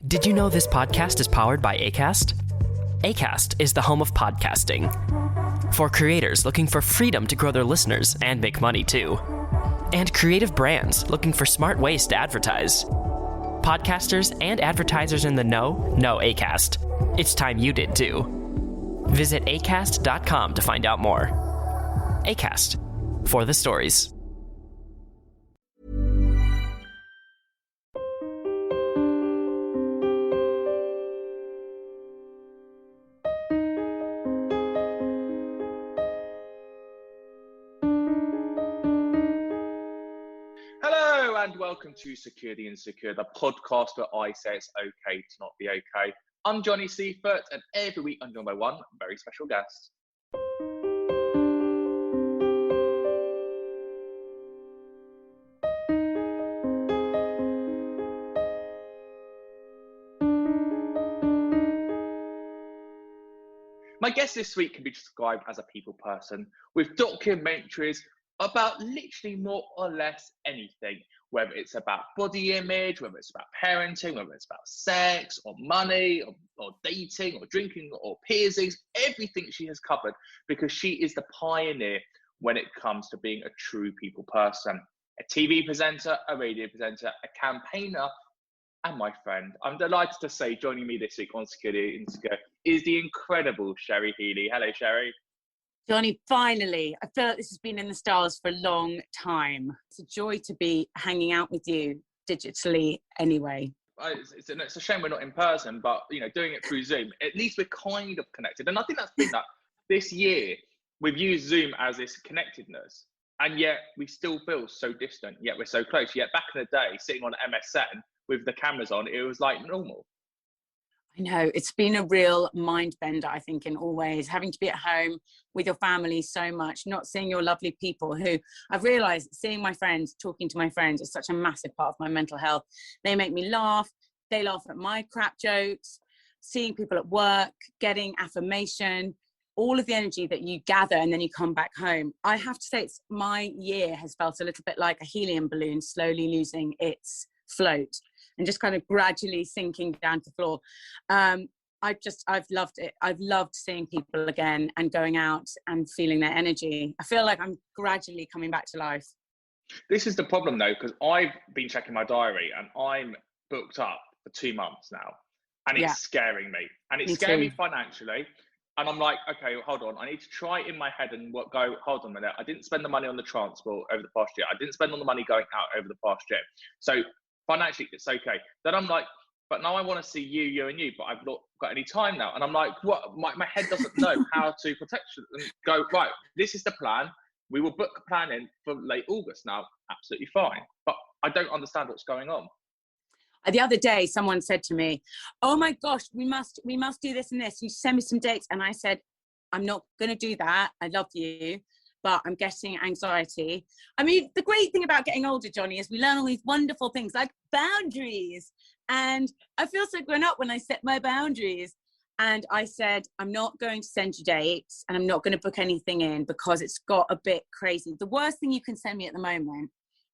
Did you know this podcast is powered by Acast? Acast is the home of podcasting. For creators looking for freedom to grow their listeners and make money too. And creative brands looking for smart ways to advertise. Podcasters and advertisers in the know Acast. It's time you did too. Visit acast.com to find out more. Acast, for the stories. Hello and welcome to Secure the Insecure, the podcast where I say it's okay to not be okay. I'm Johnny Seifert, and every week I'm joined by one very special guest. My guest this week can be described as a people person with documentaries about literally more or less anything, whether it's about body image, whether it's about parenting, whether it's about sex or money or dating or drinking or piercings, everything she has covered because she is the pioneer when it comes to being a true people person. A TV presenter, a radio presenter, a campaigner, and my friend. I'm delighted to say joining me this week on Security Insecure is the incredible Sherry Healy. Hello, Sherry. Johnny, finally, I feel like this has been in the stars for a long time. It's a joy to be hanging out with you digitally anyway. It's a shame we're not in person, but doing it through Zoom, at least we're kind of connected. And I think that's been that this year, we've used Zoom as this connectedness, and yet we still feel so distant, yet we're so close. Yet back in the day, sitting on MSN with the cameras on, it was like normal. I know, it's been a real mind bender, I think, in all ways, having to be at home with your family so much, not seeing your lovely people who I've realised seeing my friends, talking to my friends is such a massive part of my mental health. They make me laugh. They laugh at my crap jokes, seeing people at work, getting affirmation, all of the energy that you gather and then you come back home. I have to say my year has felt a little bit like a helium balloon slowly losing its float and just kind of gradually sinking down to the floor. I've loved it. I've loved seeing people again and going out and feeling their energy. I feel like I'm gradually coming back to life. This is the problem though, because I've been checking my diary and I'm booked up for 2 months now, and it's scaring me. And it's scaring me financially. And I'm like, okay, hold on. I need to try it in my head and go, hold on a minute. I didn't spend the money on the transport over the past year. I didn't spend all the money going out over the past year. So financially, it's okay. Then I'm like, but now I want to see you and you, but I've not got any time now. And I'm like, what? My head doesn't know how to protect it and go, right, this is the plan. We will book a plan in for late August now. Absolutely fine. But I don't understand what's going on. The other day, someone said to me, oh my gosh, we must do this and this. You send me some dates. And I said, I'm not going to do that. I love you, but I'm getting anxiety. I mean, the great thing about getting older, Johnny, is we learn all these wonderful things like boundaries. And I feel so grown up when I set my boundaries. And I said, I'm not going to send you dates and I'm not going to book anything in because it's got a bit crazy. The worst thing you can send me at the moment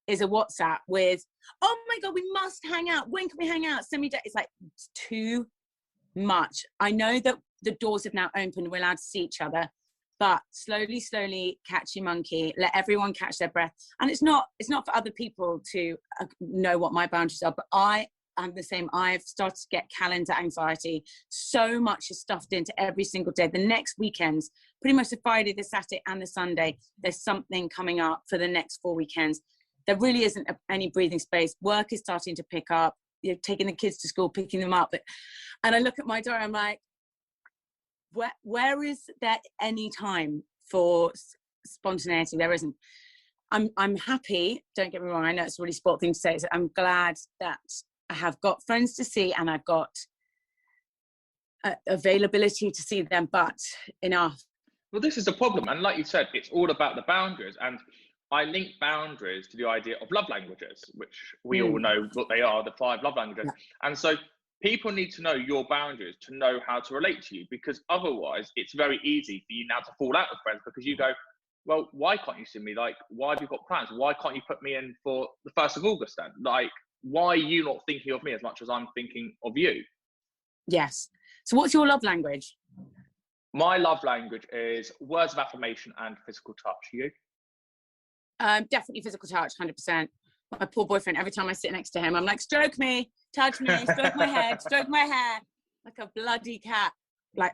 is a WhatsApp with, oh my God, we must hang out. When can we hang out? Send me dates. It's like, it's too much. I know that the doors have now opened. We're allowed to see each other. But slowly, catch your monkey, let everyone catch their breath. And it's not for other people to know what my boundaries are, but I am the same. I've started to get calendar anxiety. So much is stuffed into every single day. The next weekends, pretty much the Friday, the Saturday and the Sunday, there's something coming up for the next 4 weekends. There really isn't any breathing space. Work is starting to pick up. You're taking the kids to school, picking them up. And I look at my diary, I'm like, where is there any time for spontaneity? There isn't. I'm happy, don't get me wrong, I know it's a really sport thing to say, I'm glad that I have got friends to see and I've got availability to see them, but enough. Well, this is the problem, and like you said, it's all about the boundaries, and I link boundaries to the idea of love languages, which we all know what they are, the 5 love languages. And so people need to know your boundaries to know how to relate to you, because otherwise it's very easy for you now to fall out with friends because you go, well, why can't you see me? Like, why have you got plans? Why can't you put me in for the 1st of August then? Like, why are you not thinking of me as much as I'm thinking of you? Yes. So what's your love language? My love language is words of affirmation and physical touch. You? Definitely physical touch, 100%. My poor boyfriend, every time I sit next to him, I'm like, stroke me, touch me, stroke my head, stroke my hair, like a bloody cat, like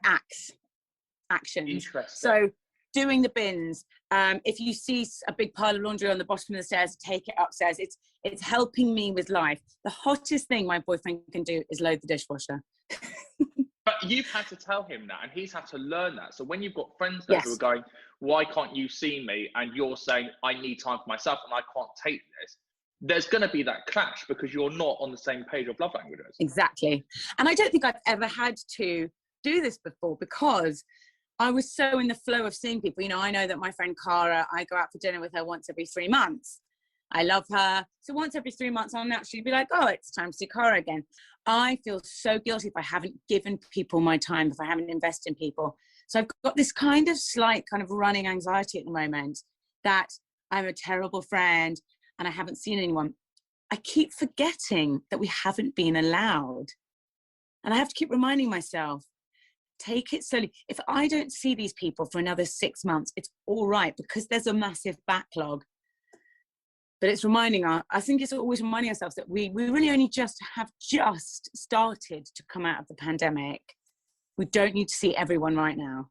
actions. Interesting. So doing the bins, if you see a big pile of laundry on the bottom of the stairs, take it upstairs. It's helping me with life. The hottest thing my boyfriend can do is load the dishwasher. But you've had to tell him that, and he's had to learn that. So when you've got friends there who are going, why can't you see me? And you're saying, I need time for myself and I can't take this. There's going to be that clash because you're not on the same page of love languages. Exactly. And I don't think I've ever had to do this before because I was so in the flow of seeing people. You know, I know that my friend Cara, I go out for dinner with her once every 3 months. I love her. So once every 3 months, I'll naturally be like, oh, it's time to see Cara again. I feel so guilty if I haven't given people my time, if I haven't invested in people. So I've got this kind of slight kind of running anxiety at the moment that I'm a terrible friend and I haven't seen anyone. I keep forgetting that we haven't been allowed. And I have to keep reminding myself, take it slowly. If I don't see these people for another 6 months, it's all right because there's a massive backlog. But it's reminding us, I think it's always reminding ourselves that we really only have just started to come out of the pandemic. We don't need to see everyone right now.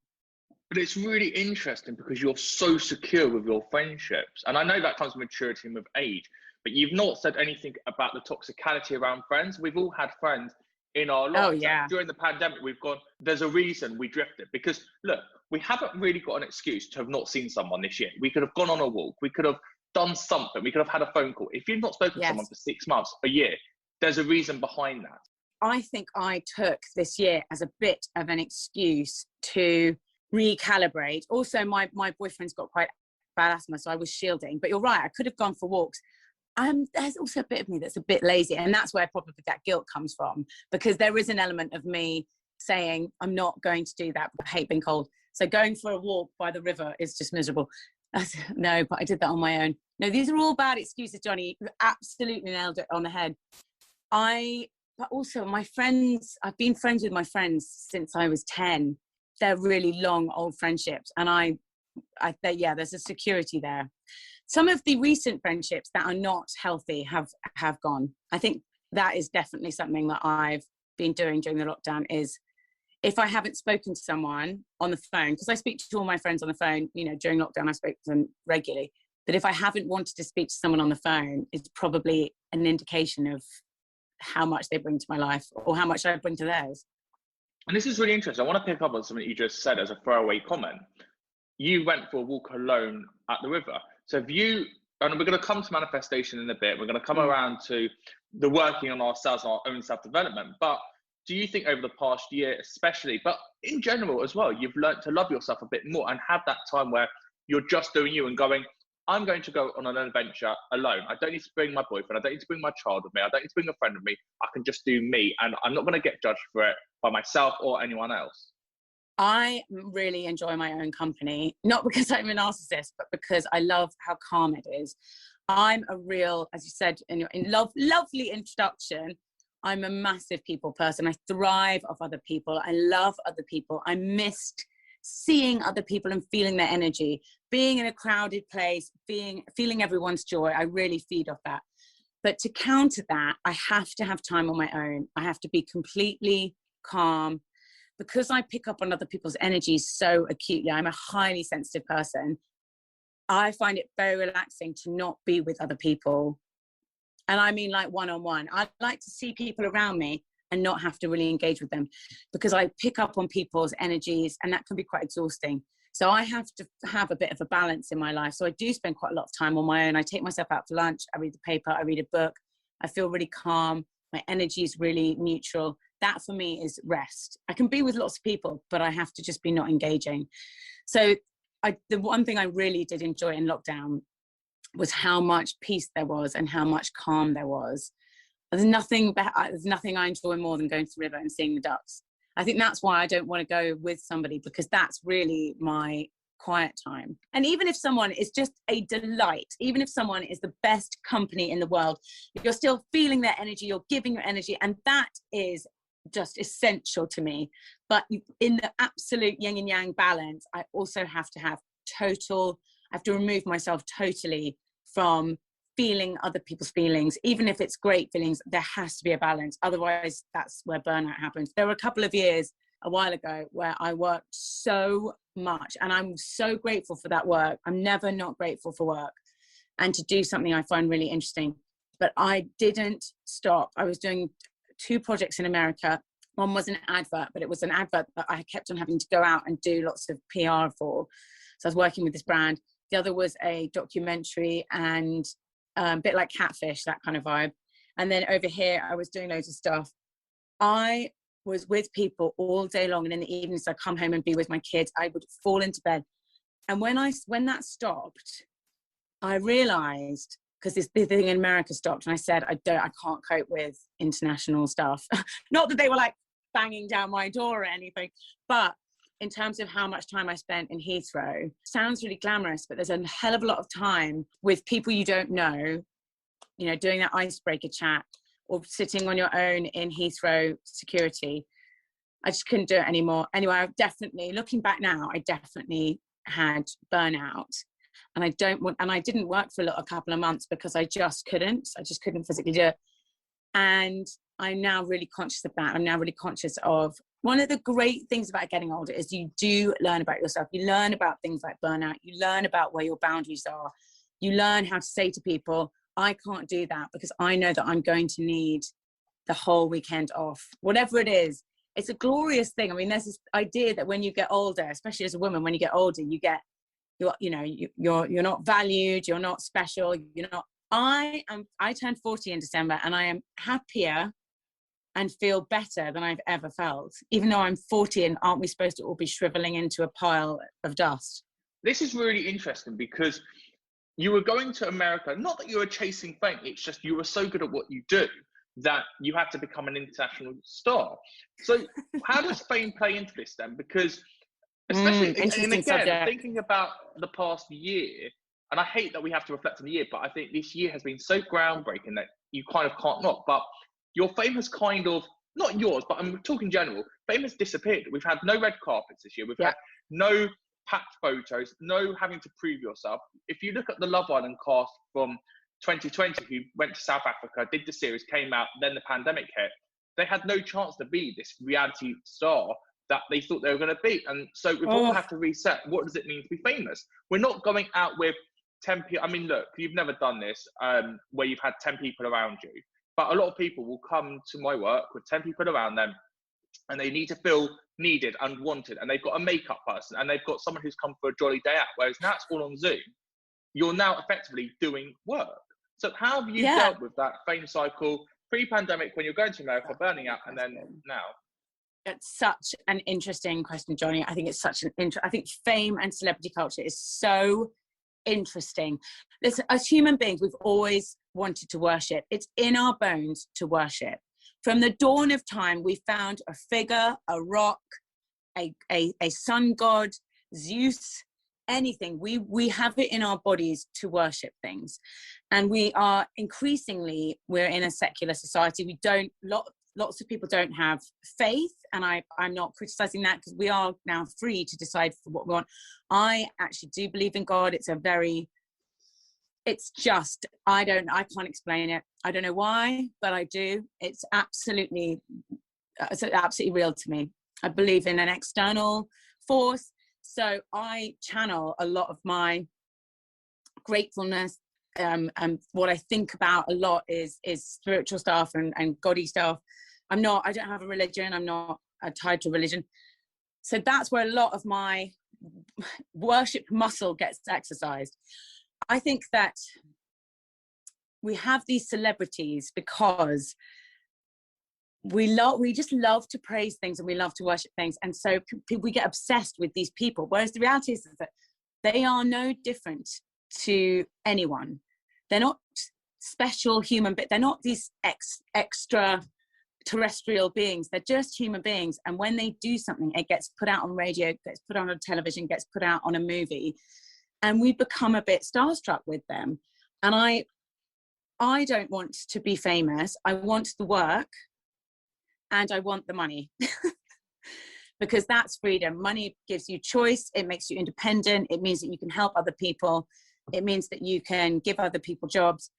But it's really interesting because you're so secure with your friendships. And I know that comes with maturity and with age, but you've not said anything about the toxicality around friends. We've all had friends in our lives. Oh, yeah. During the pandemic, we've gone, there's a reason we drifted. Because look, we haven't really got an excuse to have not seen someone this year. We could have gone on a walk. We could have done something. We could have had a phone call. If you've not spoken to someone for 6 months, a year, there's a reason behind that. I think I took this year as a bit of an excuse to recalibrate. Also, my boyfriend's got quite bad asthma, so I was shielding. But you're right, I could have gone for walks. There's also a bit of me that's a bit lazy, and that's where probably that guilt comes from, because there is an element of me saying, I'm not going to do that, but I hate being cold. So going for a walk by the river is just miserable. No, but I did that on my own. No, these are all bad excuses, Johnny. You absolutely nailed it on the head. But also my friends, I've been friends with my friends since I was 10. They're really long, old friendships. And there's a security there. Some of the recent friendships that are not healthy have gone. I think that is definitely something that I've been doing during the lockdown is if I haven't spoken to someone on the phone, because I speak to all my friends on the phone, you know, during lockdown, I spoke to them regularly. But if I haven't wanted to speak to someone on the phone, it's probably an indication of how much they bring to my life or how much I bring to theirs. And this is really interesting. I want to pick up on something you just said as a throwaway comment. You went for a walk alone at the river. So and we're going to come to manifestation in a bit. We're going to come around to the working on ourselves, our own self-development. But do you think over the past year especially, but in general as well, you've learned to love yourself a bit more and have that time where you're just doing you and going, I'm going to go on an adventure alone. I don't need to bring my boyfriend. I don't need to bring my child with me. I don't need to bring a friend with me. I can just do me. And I'm not going to get judged for it by myself or anyone else. I really enjoy my own company, not because I'm a narcissist, but because I love how calm it is. I'm a real, as you said in your lovely introduction, I'm a massive people person. I thrive off other people. I love other people. I missed seeing other people and feeling their energy, being in a crowded place, feeling everyone's joy. I really feed off that. But to counter that, I have to have time on my own. I have to be completely calm. Because I pick up on other people's energies so acutely, I'm a highly sensitive person. I find it very relaxing to not be with other people. And I mean like one-on-one. I'd like to see people around me and not have to really engage with them because I pick up on people's energies and that can be quite exhausting. So I have to have a bit of a balance in my life. So I do spend quite a lot of time on my own. I take myself out for lunch. I read the paper. I read a book. I feel really calm. My energy is really neutral. That for me is rest. I can be with lots of people, but I have to just be not engaging. So the one thing I really did enjoy in lockdown was how much peace there was and how much calm there was. There's nothing I enjoy more than going to the river and seeing the ducks. I think that's why I don't want to go with somebody, because that's really my quiet time. And even if someone is just a delight, even if someone is the best company in the world, you're still feeling their energy, you're giving your energy, and that is just essential to me. But in the absolute yin and yang balance, I also have to have I have to remove myself totally from feeling other people's feelings. Even if it's great feelings, there has to be a balance. Otherwise, that's where burnout happens. There were a couple of years a while ago where I worked so much, and I'm so grateful for that work. I'm never not grateful for work and to do something I find really interesting. But I didn't stop. I was doing 2 projects in America. One was an advert, but it was an advert that I kept on having to go out and do lots of PR for. So I was working with this brand. The other was a documentary and a bit like Catfish, that kind of vibe. And then over here, I was doing loads of stuff. I was with people all day long, and in the evenings I'd come home and be with my kids. I would fall into bed. And when that stopped, I realized, because this big thing in America stopped, and I said, I can't cope with international stuff. Not that they were like banging down my door or anything, but in terms of how much time I spent in Heathrow, sounds really glamorous, but there's a hell of a lot of time with people you don't know, you know, doing that icebreaker chat or sitting on your own in Heathrow security. I just couldn't do it anymore. Anyway, I've definitely, looking back now, I definitely had burnout. And I didn't work for a couple of months because I just couldn't physically do it. And I'm now really conscious of that. I'm now really conscious of, one of the great things about getting older is you do learn about yourself. You learn about things like burnout. You learn about where your boundaries are. You learn how to say to people, I can't do that because I know that I'm going to need the whole weekend off. Whatever it is, it's a glorious thing. I mean, there's this idea that when you get older, especially as a woman, when you get older, you're not valued, you're not special, you're not. I turned 40 in December, and I am happier and feel better than I've ever felt, even though I'm 40. And aren't we supposed to all be shriveling into a pile of dust? This is really interesting because you were going to America, not that you were chasing fame, it's just you were so good at what you do that you had to become an international star. So how does fame play into this then? Because especially, and again, subject. Thinking about the past year, and I hate that we have to reflect on the year, but I think this year has been so groundbreaking that you kind of can't not. But your fame has kind of, not yours, but I'm talking general, fame has disappeared. We've had no red carpets this year. We've had no packed photos, no having to prove yourself. If you look at the Love Island cast from 2020, who went to South Africa, did the series, came out, then the pandemic hit, they had no chance to be this reality star that they thought they were going to be. And so we've all had to reset. What does it mean to be famous? We're not going out with 10 people. I mean, look, you've never done this where you've had 10 people around you. But a lot of people will come to my work with 10 people around them, and they need to feel needed and wanted. And they've got a makeup person, and they've got someone who's come for a jolly day out. Whereas now it's all on Zoom. You're now effectively doing work. So how have you dealt with that fame cycle pre-pandemic when you're going to America, burning out, and then now? It's such an interesting question, Johnny. I think it's such I think fame and celebrity culture is so interesting. Listen, as human beings, we've always wanted to worship. It's in our bones to worship. From the dawn of time, we found a figure, a rock, a sun god, Zeus, anything. We have it in our bodies to worship things. And we are increasingly, we're in a secular society. Lots of people don't have faith, and I'm not criticizing that because we are now free to decide for what we want. I actually do believe in God. I can't explain it. I don't know why, but I do. It's absolutely real to me. I believe in an external force. So I channel a lot of my gratefulness. And what I think about a lot is spiritual stuff and godly stuff. I don't have a religion. I'm not tied to religion. So that's where a lot of my worship muscle gets exercised. I think that we have these celebrities because we just love to praise things and we love to worship things. And so we get obsessed with these people. Whereas the reality is that they are no different to anyone. They're not special human, but they're not these extra terrestrial beings. They're just human beings. And when they do something, it gets put out on radio, gets put on television, gets put out on a movie. And we become a bit starstruck with them. And I don't want to be famous. I want the work and I want the money. Because that's freedom. Money gives you choice. It makes you independent. It means that you can help other people. It means that you can give other people jobs.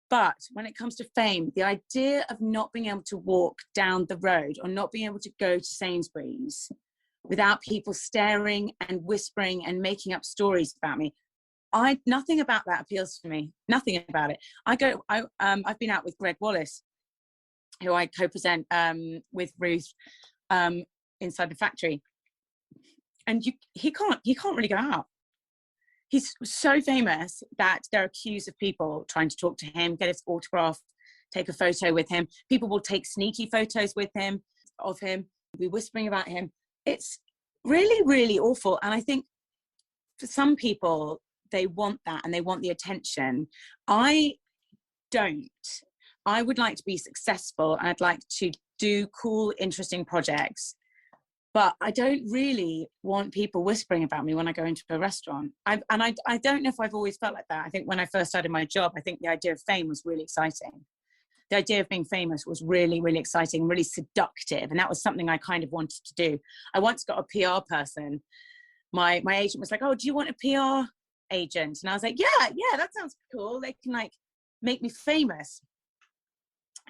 But when it comes to fame, the idea of not being able to walk down the road or not being able to go to Sainsbury's without people staring and whispering and making up stories about me, nothing about that appeals to me. Nothing about it. I've been out with Greg Wallace, who I co-present with Ruth inside the factory, and he can't really go out. He's so famous that they're accused of people trying to talk to him, get his autograph, take a photo with him. People will take sneaky photos with him, of him, be whispering about him. It's really, really awful. And I think for some people, they want that and they want the attention. I don't. I would like to be successful. I'd like to do cool, interesting projects. But I don't really want people whispering about me when I go into a restaurant. I don't know if I've always felt like that. I think when I first started my job, I think the idea of fame was really exciting. The idea of being famous was really, really exciting, really seductive. And that was something I kind of wanted to do. I once got a PR person. My agent was like, oh, do you want a PR agent? And I was like, yeah, that sounds cool. They can like make me famous.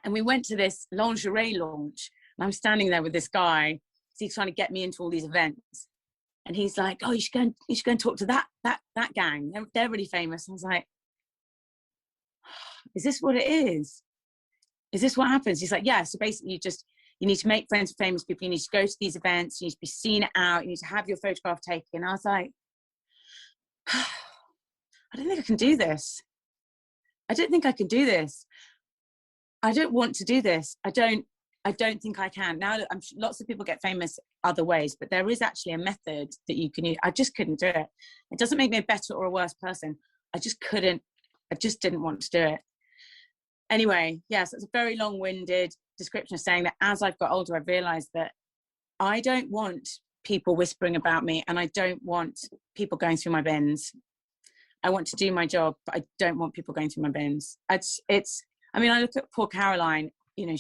And we went to this lingerie launch. And I'm standing there with this guy. He's trying to get me into all these events, and he's like, "Oh, you should go and talk to that gang. They're really famous." I was like, "Is this what it is? Is this what happens?" He's like, "Yeah." So basically, you need to make friends with famous people. You need to go to these events. You need to be seen out. You need to have your photograph taken. And I was like, "I don't think I can do this. I don't think I can do this. I don't want to do this. I don't think I can. Now, lots of people get famous other ways, but there is actually a method that you can use. I just couldn't do it. It doesn't make me a better or a worse person. I just didn't want to do it. Anyway, yes, it's a very long-winded description of saying that as I've got older, I've realized that I don't want people whispering about me, and I don't want people going through my bins. I want to do my job, but I don't want people going through my bins. I look at poor Caroline. You know,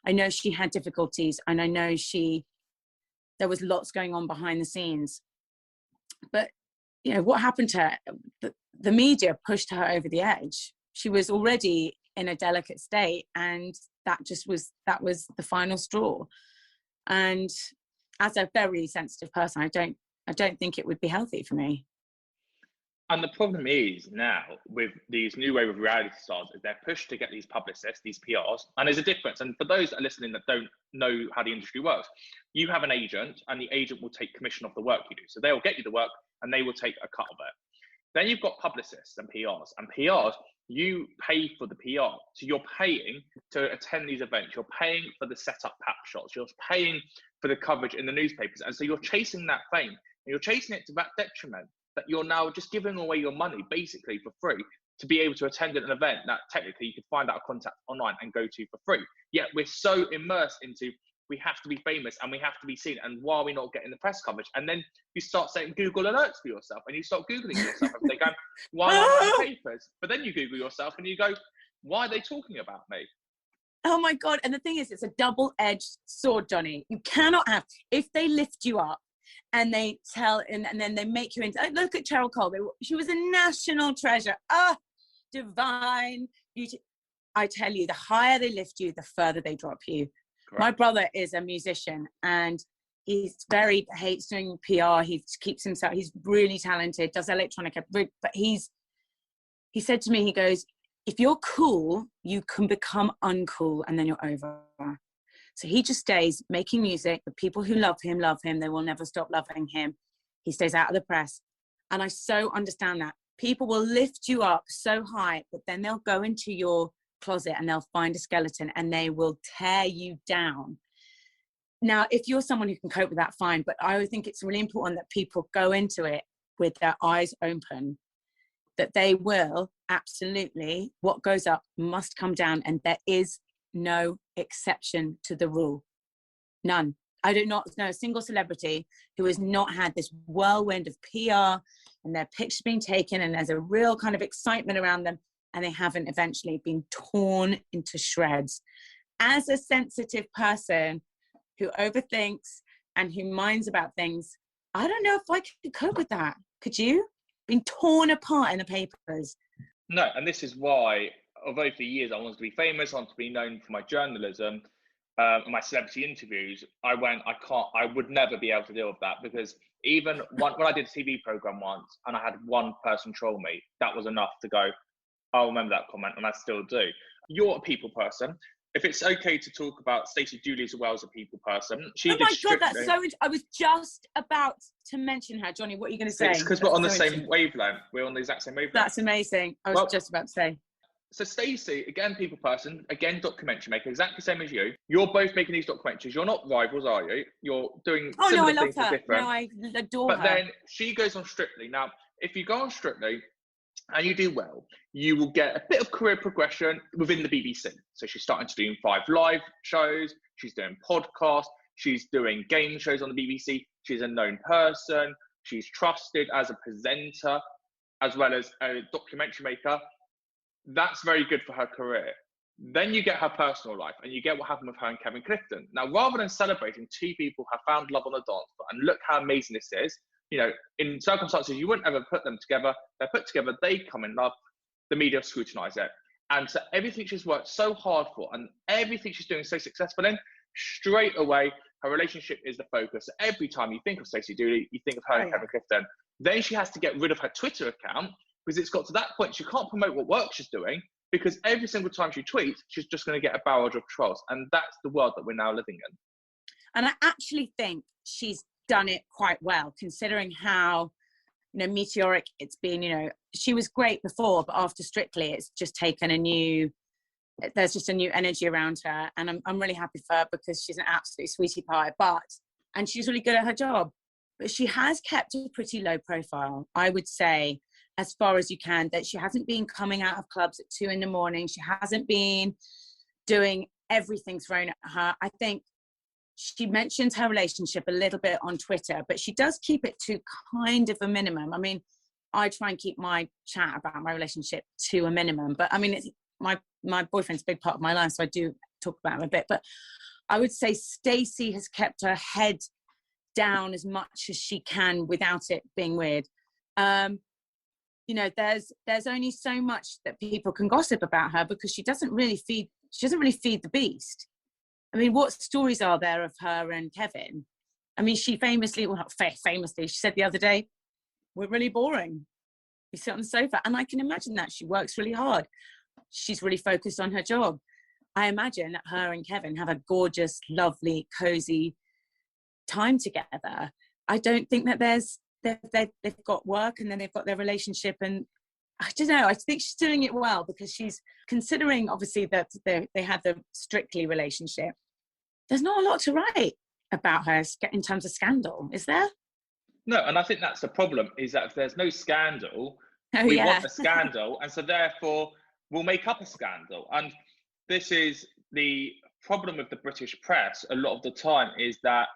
I know she had difficulties, and I know there was lots going on behind the scenes. But, you know, what happened to her? The media pushed her over the edge. She was already in a delicate state, and that was the final straw. And as a very sensitive person, I don't think it would be healthy for me. And the problem is now with these new wave of reality stars is they're pushed to get these publicists, these PRs, and there's a difference. And for those that are listening that don't know how the industry works, you have an agent and the agent will take commission off the work you do. So they'll get you the work and they will take a cut of it. Then you've got publicists and PRs, you pay for the PR. So you're paying to attend these events. You're paying for the setup pap shots. You're paying for the coverage in the newspapers. And so you're chasing that fame, and you're chasing it to that detriment that you're now just giving away your money basically for free to be able to attend an event that technically you could find out a contact online and go to for free. Yet we're so immersed into we have to be famous and we have to be seen, and why are we not getting the press coverage? And then you start saying Google alerts for yourself, and you start Googling yourself and they go, why am I in the papers? But then you Google yourself and you go, why are they talking about me? Oh my God. And the thing is, it's a double-edged sword, Johnny. You cannot have, if they lift you up and they tell, and then they make you into, look at Cheryl Cole. She was a national treasure. Divine beauty. I tell you, the higher they lift you, the further they drop you. Correct. My brother is a musician and hates doing PR. He keeps himself, he's really talented, does electronic, but he said to me, he goes, if you're cool, you can become uncool and then you're over. So he just stays making music. The people who love him, they will never stop loving him. He stays out of the press. And I so understand that. People will lift you up so high, but then they'll go into your closet and they'll find a skeleton and they will tear you down. Now, if you're someone who can cope with that, fine. But I think it's really important that people go into it with their eyes open, that they will absolutely, what goes up must come down. And there is no exception to the rule. None. I do not know a single celebrity who has not had this whirlwind of PR and their picture being taken and there's a real kind of excitement around them and they haven't eventually been torn into shreds. As a sensitive person who overthinks and who minds about things, I don't know if I could cope with that. Could you? Being torn apart in the papers. No, and this is why, although for years I wanted to be famous, I wanted to be known for my journalism, my celebrity interviews, I would never be able to deal with that, because even when I did a TV program once and I had one person troll me, that was enough to go, I'll remember that comment, and I still do. You're a people person. If it's okay to talk about Stacey Dooley as well as a people person, oh my God, that's so. I was just about to mention her, Johnny. What are you going to say? It's because we're on the same wavelength. We're on the exact same wavelength. That's amazing. I was just about to say. So Stacey, again, people person, again, documentary maker, exactly the same as you. You're both making these documentaries. You're not rivals, are you? You're doing similar things but different. No, I adore her. But then she goes on Strictly. Now, if you go on Strictly and you do well, you will get a bit of career progression within the BBC. So she's starting to do 5 live shows. She's doing podcasts. She's doing game shows on the BBC. She's a known person. She's trusted as a presenter, as well as a documentary maker. That's very good for her career. Then you get her personal life and you get what happened with her and Kevin Clifton. Now, rather than celebrating 2 people have found love on the dance floor and look how amazing this is, you know, in circumstances you wouldn't ever put them together, they're put together, they come in love, the media scrutinise it. And so everything she's worked so hard for and everything she's doing so successful in, straight away, her relationship is the focus. Every time you think of Stacey Dooley, you think of her and Kevin Clifton. Then she has to get rid of her Twitter account, because it's got to that point she can't promote what work she's doing, because every single time she tweets, she's just going to get a barrage of trolls. And that's the world that we're now living in. And I actually think she's done it quite well, considering how, you know, meteoric it's been. You know, she was great before, but after Strictly, it's just taken there's just a new energy around her. And I'm really happy for her, because she's an absolute sweetie pie, and she's really good at her job. But she has kept a pretty low profile, I would say, as far as you can, that she hasn't been coming out of clubs at 2 a.m. She hasn't been doing everything thrown at her. I think she mentions her relationship a little bit on Twitter, but she does keep it to kind of a minimum. I mean, I try and keep my chat about my relationship to a minimum, but I mean, it's my boyfriend's a big part of my life, so I do talk about him a bit. But I would say Stacey has kept her head down as much as she can without it being weird. You know, there's only so much that people can gossip about her, because she doesn't really feed the beast. I mean, what stories are there of her and Kevin? I mean, she famously, well, not famously, she said the other day, we're really boring. We sit on the sofa. And I can imagine that. She works really hard. She's really focused on her job. I imagine that her and Kevin have a gorgeous, lovely, cozy time together. I don't think that they've got work and then they've got their relationship, and I don't know, I think she's doing it well, because she's considering, obviously, that they had the Strictly relationship. There's not a lot to write about her in terms of scandal, is there? No, and I think that's the problem, is that if there's no scandal, we want a scandal, and so therefore we'll make up a scandal. And this is the problem with the British press a lot of the time, is that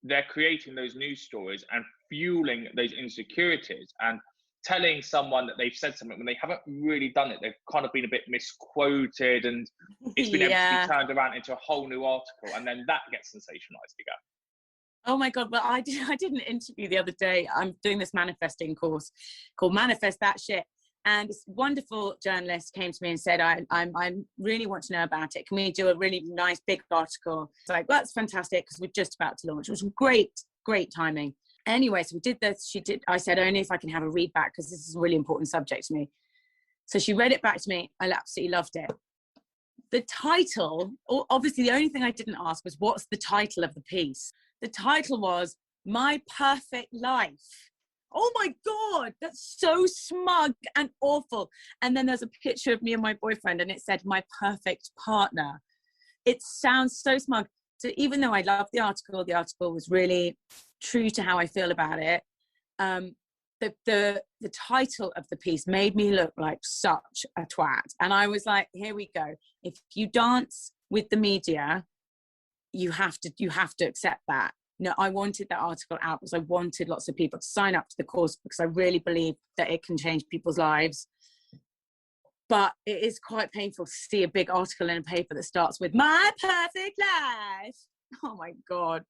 they're creating those news stories and fueling those insecurities and telling someone that they've said something when they haven't really done it. They've kind of been a bit misquoted, and it's been able to be turned around into a whole new article, and then that gets sensationalized again. Oh my God, well, I did an interview the other day. I'm doing this manifesting course called Manifest That Shit. And this wonderful journalist came to me and said, I really want to know about it. Can we do a really nice big article? It's like, well, that's fantastic, because we're just about to launch. It was great timing. Anyway, so we did this. I said, only if I can have a read back, because this is a really important subject to me. So she read it back to me. I absolutely loved it. The title, obviously the only thing I didn't ask was, what's the title of the piece? The title was My Perfect Life. Oh my God, that's so smug and awful. And then there's a picture of me and my boyfriend, and it said, My Perfect Partner. It sounds so smug. So even though I loved the article was really true to how I feel about it. The title of the piece made me look like such a twat. And I was like, here we go. If you dance with the media, you have to accept that. No, I wanted that article out because I wanted lots of people to sign up to the course, because I really believe that it can change people's lives. But it is quite painful to see a big article in a paper that starts with "my perfect life." Oh my God.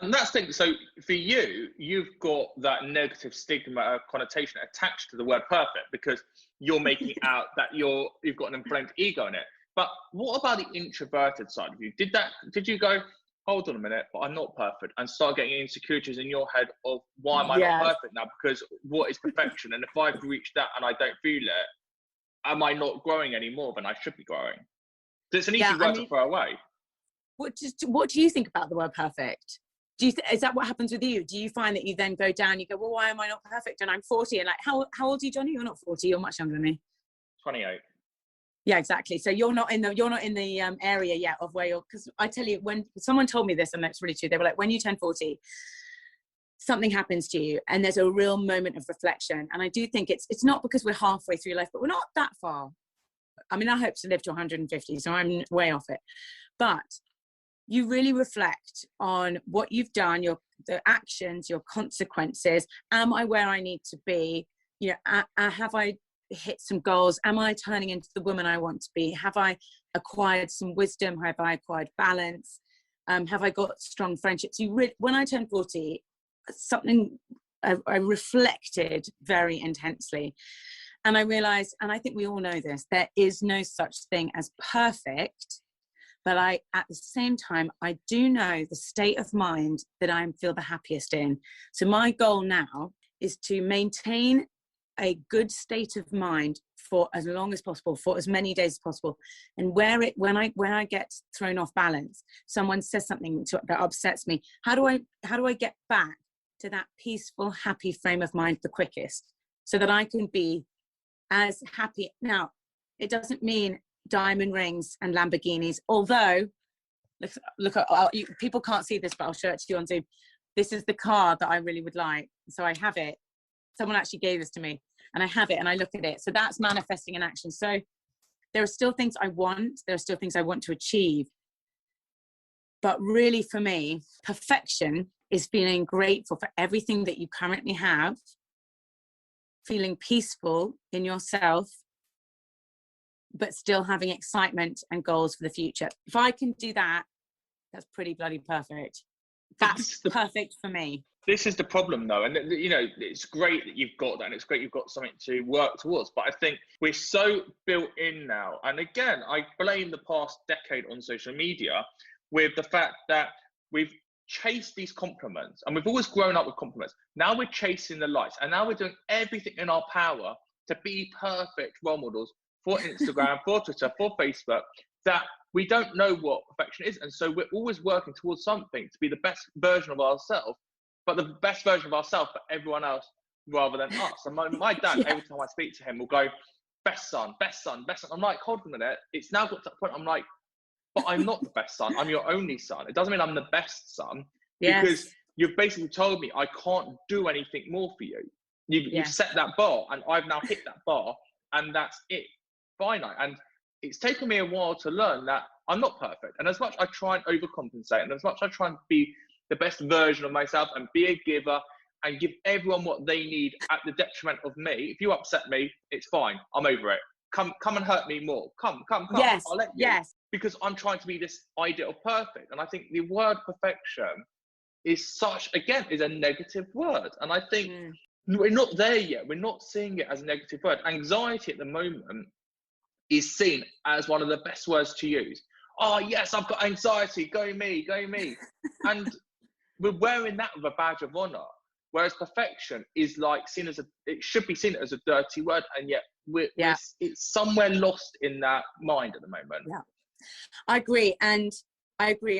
And that's the thing. So for you, you've got that negative stigma connotation attached to the word perfect, because you're making out that you've got an inflamed ego in it. But what about the introverted side of you? Did you go, hold on a minute, but I'm not perfect, and start getting insecurities in your head of why am I not perfect now? Because what is perfection? And if I've reached that and I don't feel it, am I not growing any more than I should be growing? So it's an easy word to throw away. What do you think about the word perfect? Is that what happens with you? Do you find that you then go down, you go, well, why am I not perfect? And I'm 40, and like, how old are you, Johnny? You're not 40, you're much younger than me. 28. Yeah, exactly. So you're not in the area yet of where you're, because I tell you, when someone told me this, and that's really true, they were like, when you turn 40, something happens to you, and there's a real moment of reflection. And I do think it's not because we're halfway through life, but we're not that far. I mean, I hope to live to 150, so I'm way off it. But you really reflect on what you've done, the actions, your consequences. Am I where I need to be? You know, have I hit some goals? Am I turning into the woman I want to be? Have I acquired some wisdom? Have I acquired balance? Have I got strong friendships? When I turned 40, something I reflected very intensely, and I realized, and I think we all know this, there is no such thing as perfect, but at the same time, I do know the state of mind that I feel the happiest in. So my goal now is to maintain a good state of mind for as long as possible, for as many days as possible. And when I get thrown off balance, someone says something that upsets me, how do I get back to that peaceful, happy frame of mind the quickest, so that I can be as happy? Now, it doesn't mean diamond rings and Lamborghinis, although look at people can't see this, but I'll show it to you on Zoom. This is the car that I really would like, so I have it. Someone actually gave this to me, and I have it, and I look at it. So that's manifesting in action. So there are still things I want. There are still things I want to achieve. But really, for me, perfection is feeling grateful for everything that you currently have, feeling peaceful in yourself, but still having excitement and goals for the future. If I can do that, that's pretty bloody perfect. That's perfect for me. This is the problem, though, and you know, it's great that you've got that, and it's great you've got something to work towards. But I think we're so built in now, and again, I blame the past decade on social media with the fact that we've chased these compliments, and we've always grown up with compliments. Now we're chasing the likes, and now we're doing everything in our power to be perfect role models for Instagram, for Twitter, for Facebook, that we don't know what perfection is, and so we're always working towards something to be the best version of ourselves. But the best version of ourselves for everyone else rather than us. And my dad, every time I speak to him, will go, best son, best son, best son. I'm like, hold on a minute. It's now got to that point. I'm like, but I'm not the best son. I'm your only son. It doesn't mean I'm the best son, because you've basically told me I can't do anything more for you. You've set that bar, and I've now hit that bar, and that's it. Finite. And it's taken me a while to learn that I'm not perfect. And as much I try and overcompensate, and as much I try and be the best version of myself and be a giver and give everyone what they need at the detriment of me. If you upset me, it's fine. I'm over it. Come and hurt me more. Come. Yes. I'll let you. Yes. Because I'm trying to be this ideal of perfect. And I think the word perfection is a negative word. And I think we're not there yet. We're not seeing it as a negative word. Anxiety at the moment is seen as one of the best words to use. Oh yes, I've got anxiety. Go me. And we're wearing that with a badge of honor, whereas perfection is like it should be seen as a dirty word, and yet it's somewhere lost in that mind at the moment. Yeah, I agree,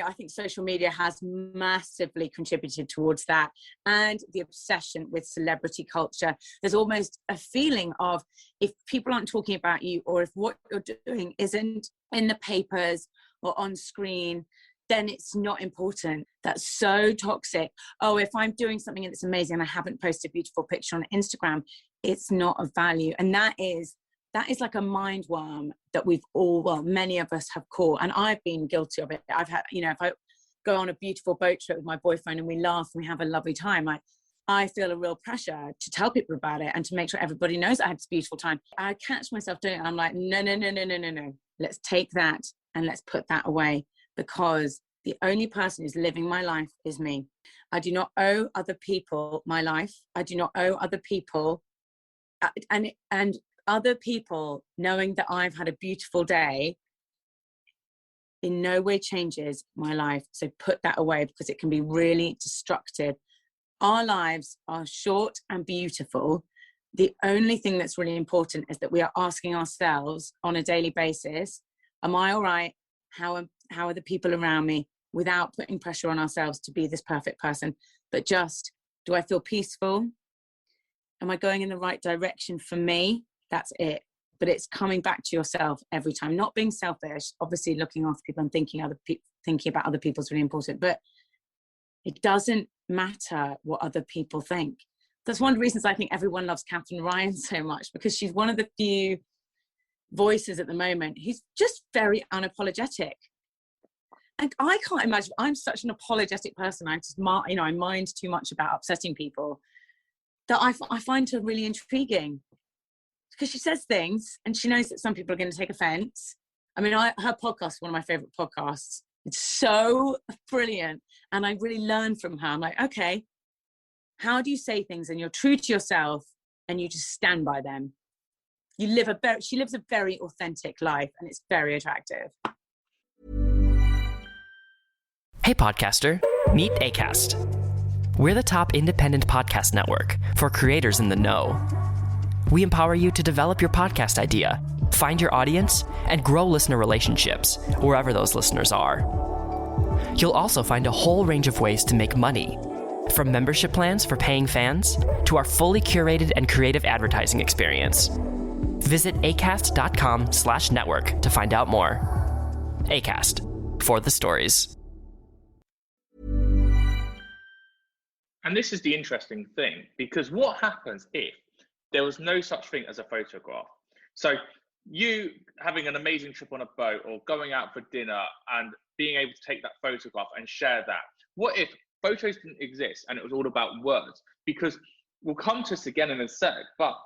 I think social media has massively contributed towards that, and the obsession with celebrity culture. There's almost a feeling of, if people aren't talking about you, or if what you're doing isn't in the papers or on screen, then it's not important. That's so toxic. Oh, if I'm doing something that's amazing and I haven't posted a beautiful picture on Instagram, it's not of value. And that is that is like a mind worm that we've all, well, many of us have caught, and I've been guilty of it. I've had, you know, if I go on a beautiful boat trip with my boyfriend and we laugh and we have a lovely time, I feel a real pressure to tell people about it and to make sure everybody knows I had this beautiful time. I catch myself doing it. I'm like, no. Let's take that and let's put that away, because the only person who's living my life is me. I do not owe other people my life. I do not owe other people, and other people knowing that I've had a beautiful day in no way changes my life. So put that away, because it can be really destructive. Our lives are short and beautiful. The only thing that's really important is that we are asking ourselves on a daily basis, am I all right? How are the people around me? Without putting pressure on ourselves to be this perfect person, but just, do I feel peaceful? Am I going in the right direction for me? That's it. But it's coming back to yourself every time, not being selfish. Obviously, looking after people and thinking about other people is really important, but it doesn't matter what other people think. That's one of the reasons I think everyone loves Catherine Ryan so much, because she's one of the few voices at the moment who's just very unapologetic. And I can't imagine, I'm such an apologetic person. I just, I mind too much about upsetting people, that I find her really intriguing, because she says things and she knows that some people are going to take offense. I mean, her podcast is one of my favorite podcasts. It's so brilliant. And I really learn from her. I'm like, okay, how do you say things and you're true to yourself and you just stand by them? She lives a very authentic life, and it's very attractive. Hey podcaster, meet Acast. We're the top independent podcast network for creators in the know. We empower you to develop your podcast idea, find your audience, and grow listener relationships wherever those listeners are. You'll also find a whole range of ways to make money, from membership plans for paying fans to our fully curated and creative advertising experience. Visit acast.com/network to find out more. Acast, for the stories. And this is the interesting thing, because what happens if there was no such thing as a photograph? So you having an amazing trip on a boat or going out for dinner and being able to take that photograph and share that. What if photos didn't exist and it was all about words? Because we'll come to this again in a sec, but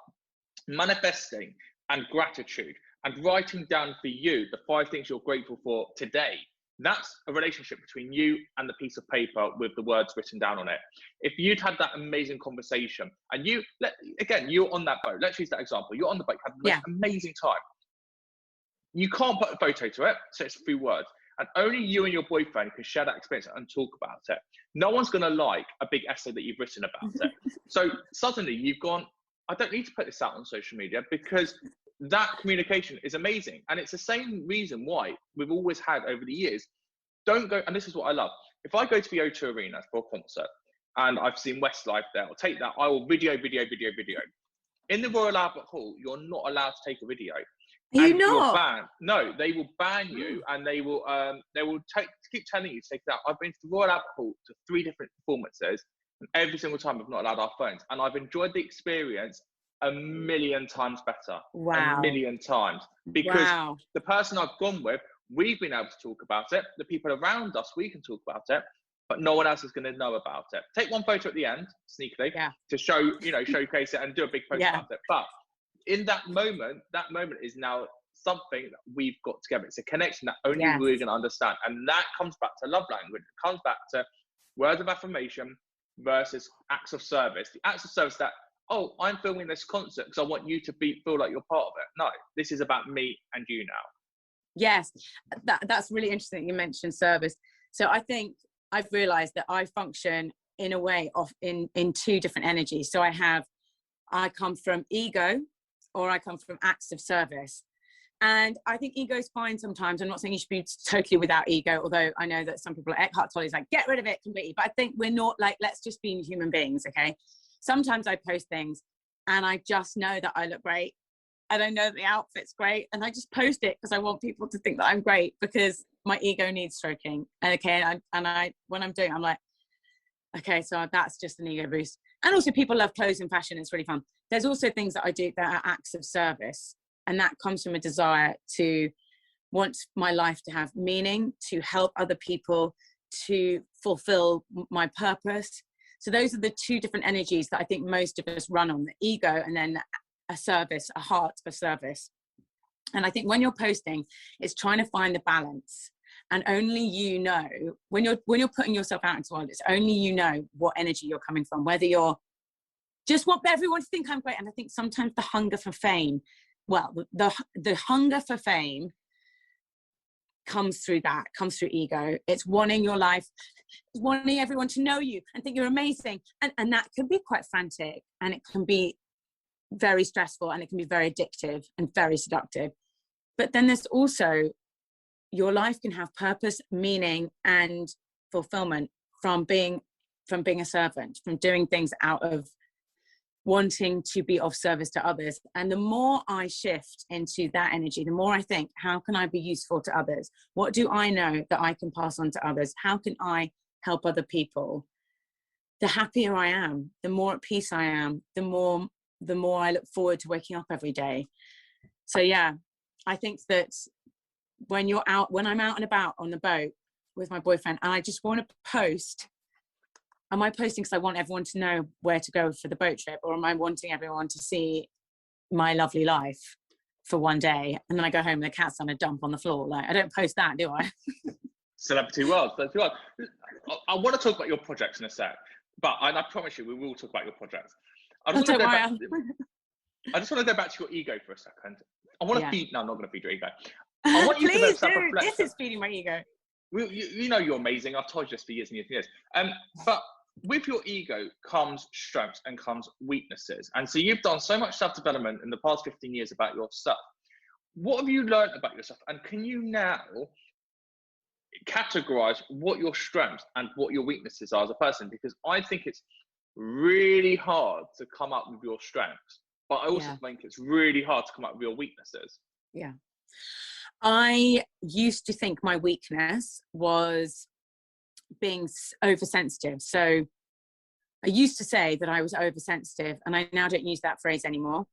manifesting and gratitude and writing down for you the 5 things you're grateful for today, that's a relationship between you and the piece of paper with the words written down on it. If you'd had that amazing conversation and you're on that boat, let's use that example. You're on the boat, had the most amazing time. You can't put a photo to it, so it's through words. And only you and your boyfriend can share that experience and talk about it. No one's going to like a big essay that you've written about it. So suddenly you've gone, I don't need to put this out on social media, because that communication is amazing. And it's the same reason why we've always had over the years, don't go, and this is what I love. If I go to the O2 Arena for a concert and I've seen Westlife there, I'll take that, I will video. In the Royal Albert Hall, you're not allowed to take a video. Are you not? No, they will ban you, and they will keep telling you to take it out. I've been to the Royal Albert Hall to 3 different performances, and every single time I've not allowed our phones, and I've enjoyed the experience a million times better. Wow. A million times. Because the person I've gone with, we've been able to talk about it. The people around us, we can talk about it, but no one else is going to know about it. Take one photo at the end, sneakily, to showcase it and do a big post about it. But in that moment is now something that we've got together. It's a connection that only we're going to understand. And that comes back to love language. It comes back to words of affirmation versus acts of service. The acts of service that, oh, I'm filming this concert because I want you to feel like you're part of it. No, this is about me and you now. Yes, that's really interesting. You mentioned service. So I think I've realized that I function in a way in 2 different energies. So I come from ego, or I come from acts of service. And I think ego is fine sometimes. I'm not saying you should be totally without ego, although I know that some people, like Eckhart Tolle's like, get rid of it completely. But I think we're not like, let's just be human beings, okay? Sometimes I post things and I just know that I look great. And I know that the outfit's great. And I just post it because I want people to think that I'm great, because my ego needs stroking. And okay, when I'm doing it, I'm like, okay, so that's just an ego boost. And also people love clothes and fashion. It's really fun. There's also things that I do that are acts of service. And that comes from a desire to want my life to have meaning, to help other people, to fulfill my purpose. So those are the two different energies that I think most of us run on, the ego and then a service, a heart for service. And I think when you're posting, it's trying to find the balance. And only you know, when you're putting yourself out into the world, it's only you know what energy you're coming from, whether you're just want everyone to think I'm great. And I think sometimes the hunger for fame, well, the hunger for fame comes through ego. It's wanting your life, wanting everyone to know you and think you're amazing. And that can be quite frantic, and it can be very stressful, and it can be very addictive and very seductive. But then there's also, your life can have purpose, meaning, and fulfillment from being a servant, from doing things out of wanting to be of service to others. And the more I shift into that energy, the more I think, how can I be useful to others? What do I know that I can pass on to others? How can I help other people? The happier I am, the more at peace I am, the more I look forward to waking up every day. So yeah, I think that when I'm out and about on the boat with my boyfriend and I just want to post, am I posting because I want everyone to know where to go for the boat trip, or am I wanting everyone to see my lovely life for one day and then I go home and the cat's done a dump on the floor? Like, I don't post that, do I? Celebrity world. I want to talk about your projects in a sec, but I promise you we will talk about your projects. I just want to go back to your ego for a second. I want to feed. No, I'm not going to feed your ego. I want you Please to do. This is feeding my ego. You know you're amazing. I've told you this for years and years and years. But with your ego comes strengths and comes weaknesses. And so you've done so much self-development in the past 15 years about yourself. What have you learned about yourself? And can you now categorize what your strengths and what your weaknesses are as a person? Because I think it's really hard to come up with your strengths, but I also think it's really hard to come up with your weaknesses. Yeah. I used to think my weakness was being oversensitive. So I used to say that I was oversensitive, and I now don't use that phrase anymore.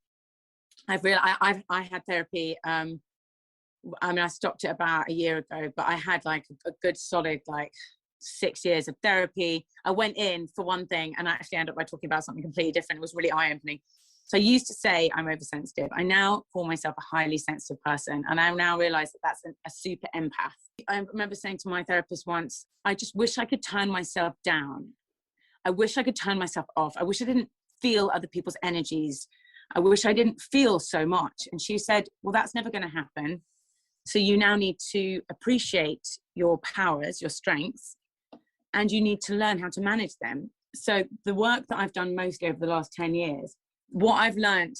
I've realized I had therapy. I mean, I stopped it about a year ago, but I had like a good solid 6 years of therapy. I went in for one thing and I actually ended up by talking about something completely different. It was really eye-opening. So I used to say I'm oversensitive. I now call myself a highly sensitive person, and I now realize that that's a super empath. I remember saying to my therapist once, I just wish I could turn myself down. I wish I could turn myself off. I wish I didn't feel other people's energies. I wish I didn't feel so much. And she said, well, that's never going to happen. So you now need to appreciate your powers, your strengths, and you need to learn how to manage them. So the work that I've done mostly over the last 10 years, what I've learned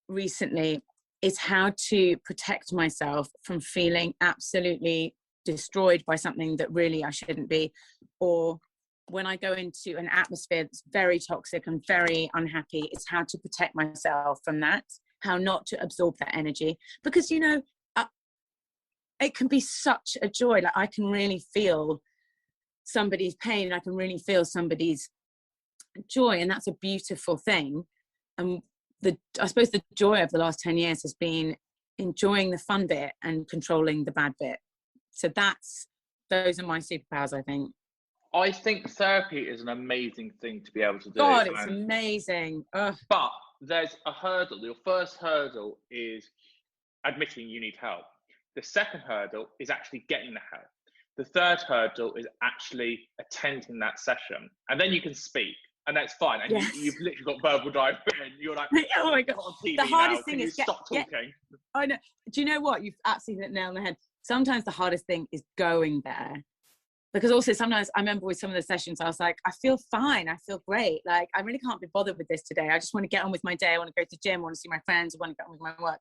recently is how to protect myself from feeling absolutely destroyed by something that really I shouldn't be, or when I go into an atmosphere that's very toxic and very unhappy, it's how to protect myself from that, how not to absorb that energy. Because, it can be such a joy. Like, I can really feel somebody's pain. I can really feel somebody's joy. And that's a beautiful thing. And I suppose the joy of the last 10 years has been enjoying the fun bit and controlling the bad bit. So those are my superpowers, I think. I think therapy is an amazing thing to be able to do. God, it's amazing. Ugh. But there's a hurdle. Your first hurdle is admitting you need help. The second hurdle is actually getting the help. The third hurdle is actually attending that session. And then you can speak, and that's fine. And you've literally got verbal diarrhea, and you're like, oh my God. The hardest thing is stop talking. I know. Do you know what? You've absolutely hit the nail on the head. Sometimes the hardest thing is going there. Because also sometimes I remember with some of the sessions, I was like, I feel fine. I feel great. Like, I really can't be bothered with this today. I just want to get on with my day. I want to go to the gym. I want to see my friends. I want to get on with my work.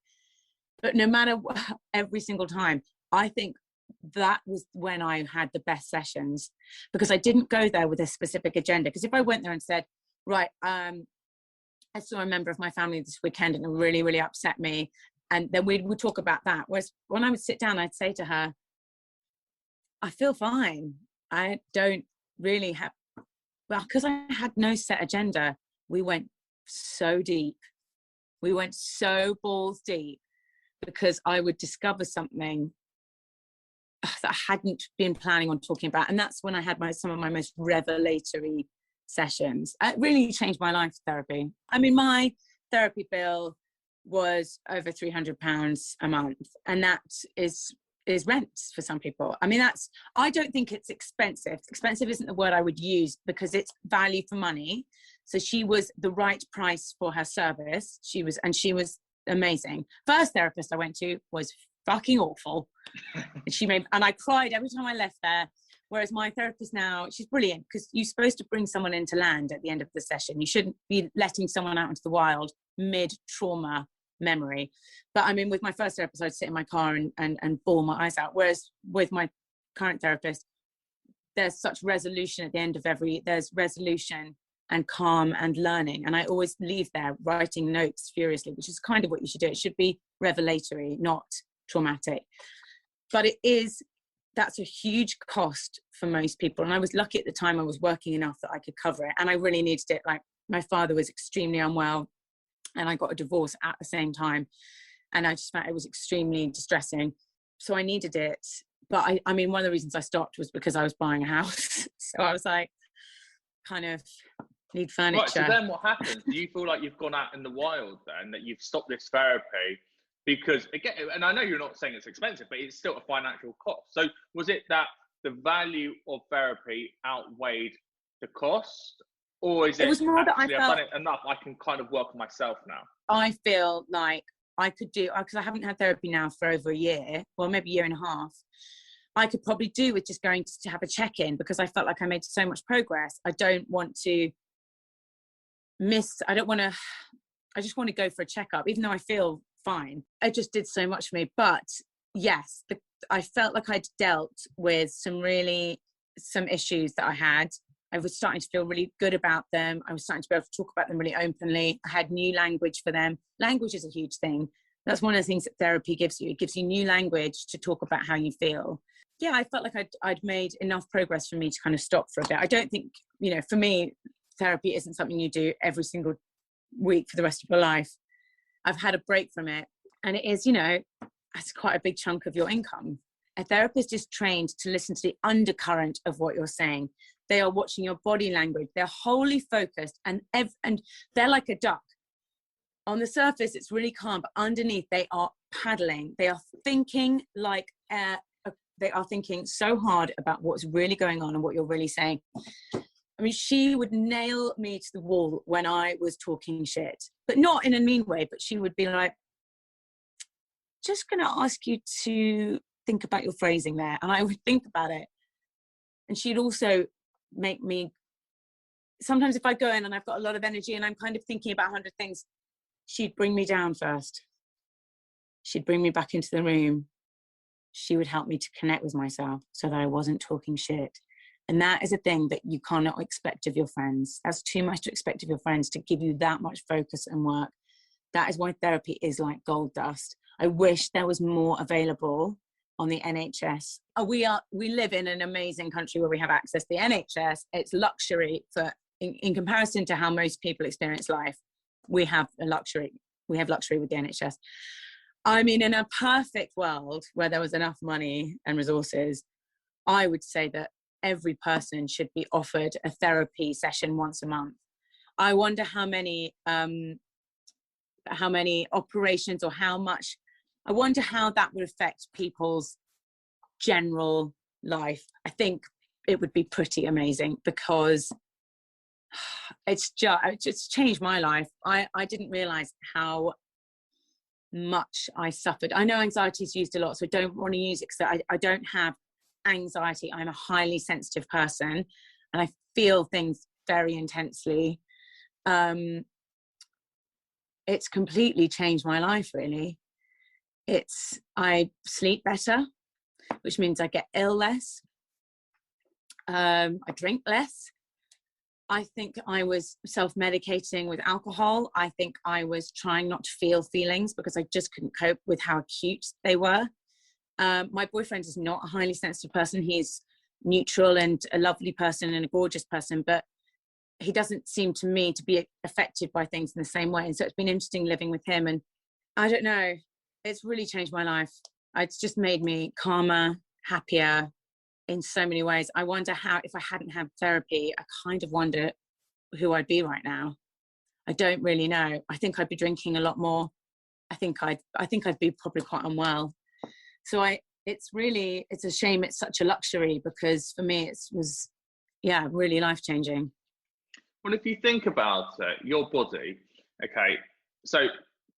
But no matter what, every single time, I think that was when I had the best sessions, because I didn't go there with a specific agenda. Because if I went there and said, right, I saw a member of my family this weekend and it really, really upset me, and then we would talk about that. Whereas when I would sit down, I'd say to her, I feel fine. I don't really have, well, because I had no set agenda, we went so deep. We went so balls deep. because I would discover something that I hadn't been planning on talking about. And that's when I had some of my most revelatory sessions. It really changed my life, therapy. I mean, my therapy bill was over £300 a month, and that is rent for some people. I mean, I don't think it's expensive. Expensive isn't the word I would use, because it's value for money. So she was the right price for her service. She was amazing. First therapist I went to was fucking awful. And I cried every time I left there. Whereas my therapist now, she's brilliant, because you're supposed to bring someone into land at the end of the session. You shouldn't be letting someone out into the wild mid-trauma memory. But I mean, with my first therapist, I'd sit in my car and bawl my eyes out. Whereas with my current therapist, there's such resolution at the end of there's resolution and calm and learning. And I always leave there writing notes furiously, which is kind of what you should do. It should be revelatory, not traumatic. But that's a huge cost for most people. And I was lucky at the time I was working enough that I could cover it. And I really needed it. Like, my father was extremely unwell, and I got a divorce at the same time. And I just found it was extremely distressing. So I needed it. But I mean, one of the reasons I stopped was because I was buying a house. So I was like, kind of need furniture. Right, so then what happens? Do you feel like you've gone out in the wild then, that you've stopped this therapy? Because again, and I know you're not saying it's expensive, but it's still a financial cost. So was it that the value of therapy outweighed the cost? Or is it was more that I've done it enough, I can kind of work on myself now? I feel like I could do, because I haven't had therapy now for over a year, well, maybe a year and a half. I could probably do with just going to have a check-in, because I felt like I made so much progress. I don't want to I just want to go for a checkup, even though I feel fine. It just did so much for me. But yes, I felt like I'd dealt with some issues that I had. I was starting to feel really good about them. I was starting to be able to talk about them really openly. I had new language for them. Language is a huge thing. That's one of the things that therapy gives you. It gives you new language to talk about how you feel. Yeah, I felt like I'd made enough progress for me to kind of stop for a bit. I don't think, for me, therapy isn't something you do every single week for the rest of your life. I've had a break from it. And it is, that's quite a big chunk of your income. A therapist is trained to listen to the undercurrent of what you're saying. They are watching your body language. They're wholly focused, and they're like a duck. On the surface, it's really calm, but underneath, they are paddling. They are thinking they are thinking so hard about what's really going on and what you're really saying. I mean, she would nail me to the wall when I was talking shit, but not in a mean way, but she would be like, just going to ask you to think about your phrasing there. And I would think about it. And she'd also make me, sometimes if I go in and I've got a lot of energy and I'm kind of thinking about 100 things, she'd bring me down first. She'd bring me back into the room. She would help me to connect with myself so that I wasn't talking shit. And that is a thing that you cannot expect of your friends. That's too much to expect of your friends, to give you that much focus and work. That is why therapy is like gold dust. I wish there was more available on the NHS. We live in an amazing country where we have access to the NHS. It's luxury in comparison to how most people experience life. We have luxury with the NHS. I mean, in a perfect world where there was enough money and resources, I would say that every person should be offered a therapy session once a month. I wonder how many operations or I wonder how that would affect people's general life. I think it would be pretty amazing, because it's just changed my life. I didn't realize how much I suffered. I know anxiety is used a lot, so I don't want to use it, because I don't have anxiety. I'm a highly sensitive person and I feel things very intensely. It's completely changed my life, really. I sleep better, which means I get ill less. I drink less. I think I was self-medicating with alcohol. I think I was trying not to feel feelings because I just couldn't cope with how acute they were. My boyfriend is not a highly sensitive person. He's neutral and a lovely person and a gorgeous person, but he doesn't seem to me to be affected by things in the same way. And so it's been interesting living with him. And I don't know, it's really changed my life. It's just made me calmer, happier in so many ways. I wonder how, if I hadn't had therapy, I kind of wonder who I'd be right now. I don't really know. I think I'd be drinking a lot more. I think I'd be probably quite unwell. So it's a shame it's such a luxury, because for me it was really life-changing. Well, if you think about it, your body, okay, so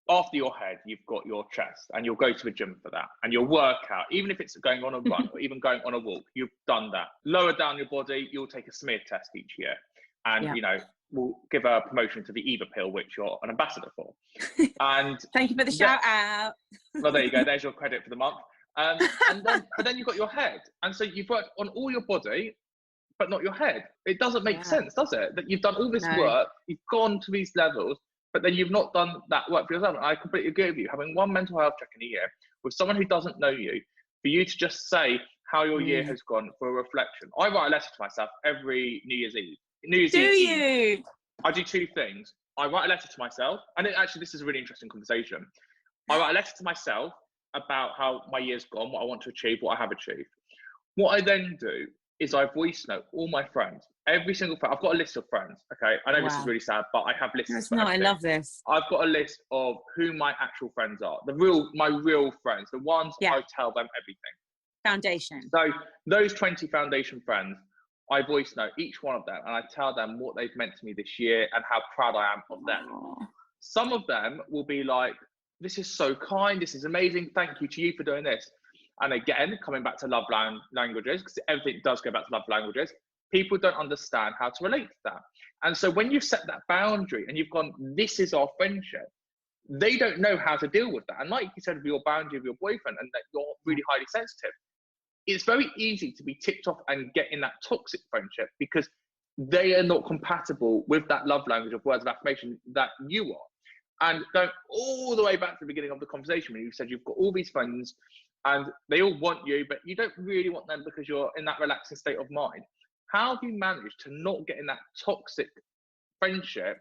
after your head, you've got your chest, and you'll go to the gym for that, and your workout, even if it's going on a run or even going on a walk, you've done that. Lower down your body, you'll take a smear test each year, and we'll give a promotion to the Eva pill, which you're an ambassador for. And thank you for the shout out. Well, there you go. There's your credit for the month. But then you've got your head, and so you've worked on all your body, but not your head. It doesn't make sense, does it? That you've done all this work, you've gone to these levels, but then you've not done that work for yourself. And I completely agree with you. Having one mental health check in a year with someone who doesn't know you, for you to just say how your year has gone for a reflection. I write a letter to myself every New Year's Eve. Do you? I do two things. I write a letter to myself, and this is a really interesting conversation. I write a letter to myself about how my year's gone, what I want to achieve, what I have achieved. What I then do is I voice note all my friends, every single friend. I've got a list of friends, okay? I know this is really sad, but I have lists. I love this. I've got a list of who my actual friends are, my real friends, the ones I tell them everything. Foundation. So those 20 foundation friends, I voice note each one of them, and I tell them what they've meant to me this year and how proud I am of them. Aww. Some of them will be like, this is so kind, this is amazing, thank you to you for doing this. And again, coming back to love languages, because everything does go back to love languages, people don't understand how to relate to that. And so when you've set that boundary and you've gone, this is our friendship, they don't know how to deal with that. And like you said, with your boundary of your boyfriend, and that you're really highly sensitive, it's very easy to be ticked off and get in that toxic friendship, because they are not compatible with that love language of words of affirmation that you are. And going all the way back to the beginning of the conversation, when you said you've got all these friends and they all want you, but you don't really want them because you're in that relaxing state of mind. How have you managed to not get in that toxic friendship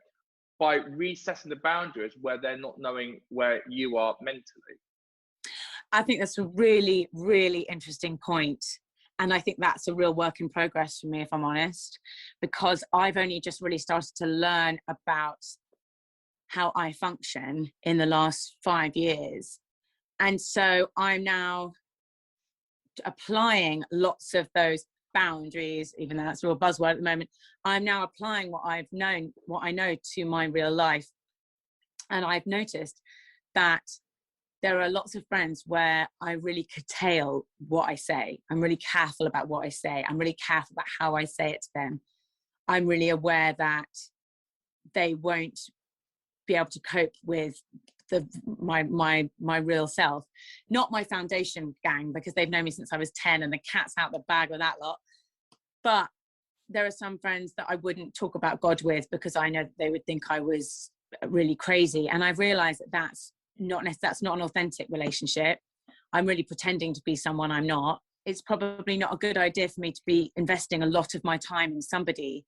by resetting the boundaries where they're not knowing where you are mentally? I think that's a really, really interesting point. And I think that's a real work in progress for me, if I'm honest, because I've only just really started to learn about how I function in the last 5 years. And so I'm now applying lots of those boundaries, even though that's a real buzzword at the moment. I'm now applying what I know to my real life. And I've noticed that there are lots of friends where I really curtail what I say. I'm really careful about what I say. I'm really careful about how I say it to them. I'm really aware that they won't be able to cope with my real self. Not my foundation gang, because they've known me since I was 10 and the cat's out the bag with that lot. But there are some friends that I wouldn't talk about God with, because I know that they would think I was really crazy. And I've realized that that's not an authentic relationship. I'm really pretending to be someone I'm not. It's probably not a good idea for me to be investing a lot of my time in somebody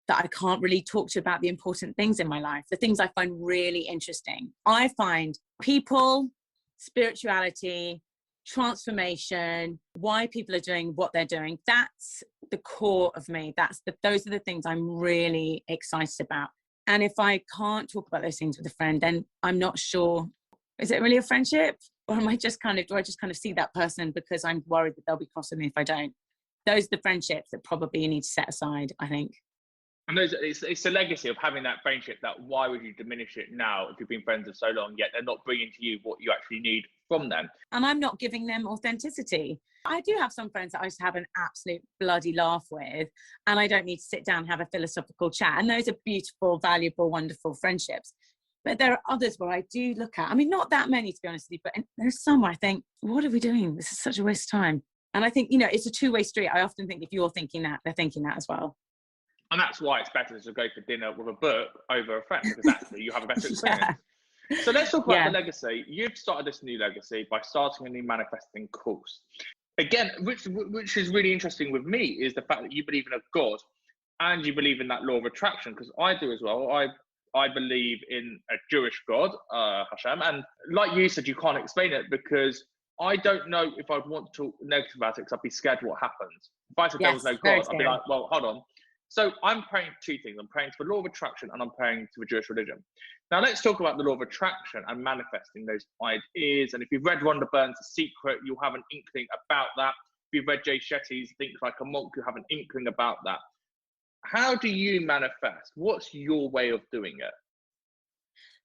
that I can't really talk to about the important things in my life, the things I find really interesting. I find people, spirituality, transformation, why people are doing what they're doing. That's the core of me. Those are the things I'm really excited about. And if I can't talk about those things with a friend, then I'm not sure, is it really a friendship? Or do I just kind of see that person because I'm worried that they'll be cross with me if I don't? Those are the friendships that probably you need to set aside, I think. And it's a legacy of having that friendship, that why would you diminish it now if you've been friends for so long, yet they're not bringing to you what you actually need from them. And I'm not giving them authenticity. I do have some friends that I used to have an absolute bloody laugh with, and I don't need to sit down and have a philosophical chat. And those are beautiful, valuable, wonderful friendships. But there are others where I do look at, I mean, not that many to be honest with you, but there's some where I think, what are we doing? This is such a waste of time. And I think, it's a two-way street. I often think if you're thinking that, they're thinking that as well. And that's why it's better to go for dinner with a book over a friend, because actually you have a better experience. Yeah. So let's talk about the legacy. You've started this new legacy by starting a new manifesting course. Again, which is really interesting with me, is the fact that you believe in a God and you believe in that law of attraction, because I do as well. I believe in a Jewish God, Hashem, and like you said, you can't explain it because I don't know if I'd want to talk negative about it because I'd be scared what happens. If I said there was no God, I'd be like, well, hold on. So I'm praying two things. I'm praying to the law of attraction and I'm praying to the Jewish religion. Now let's talk about the law of attraction and manifesting those ideas. And if you've read Rhonda Byrne's The Secret, you'll have an inkling about that. If you've read Jay Shetty's Think Like a Monk, you'll have an inkling about that. How do you manifest? What's your way of doing it?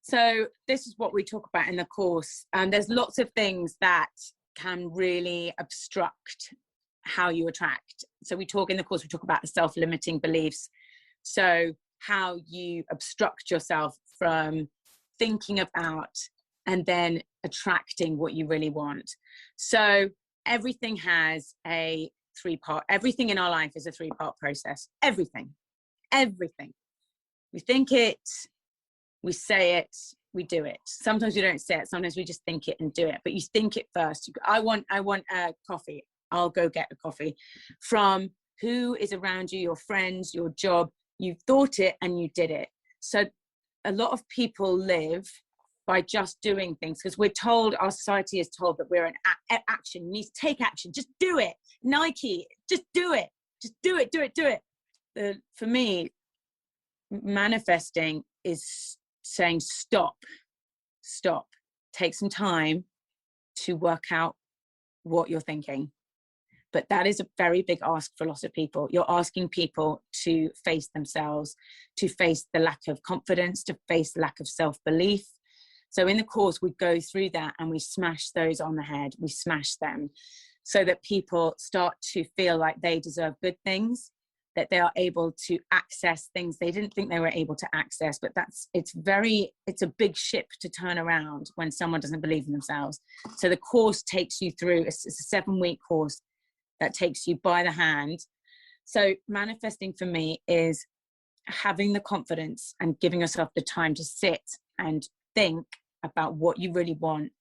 So this is what we talk about in the course. And there's lots of things that can really obstruct how you attract. So we talk in the course, we talk about the self-limiting beliefs. So how you obstruct yourself from thinking about and then attracting what you really want. So everything has a three-part, everything in our life is a three-part process. Everything. We think it, we say it, we do it. Sometimes we don't say it, sometimes we just think it and do it, but you think it first. I want a coffee. I'll go get a coffee. From who is around you, your friends, your job, you thought it and you did it. So a lot of people live by just doing things because we're told, our society is told that we're an action. You need to take action. Just do it. Nike, just do it. Just do it. For me, manifesting is saying stop. Take some time to work out what you're thinking. But that is a very big ask for a lot of people. You're asking people to face themselves, to face the lack of confidence, to face the lack of self-belief. So in the course, we go through that and we smash those on the head. We smash them so that people start to feel like they deserve good things, that they are able to access things they didn't think they were able to access. But it's a big ship to turn around when someone doesn't believe in themselves. So the course takes you through, it's a 7-week course that takes you by the hand. So manifesting for me is having the confidence and giving yourself the time to sit and think about what you really want.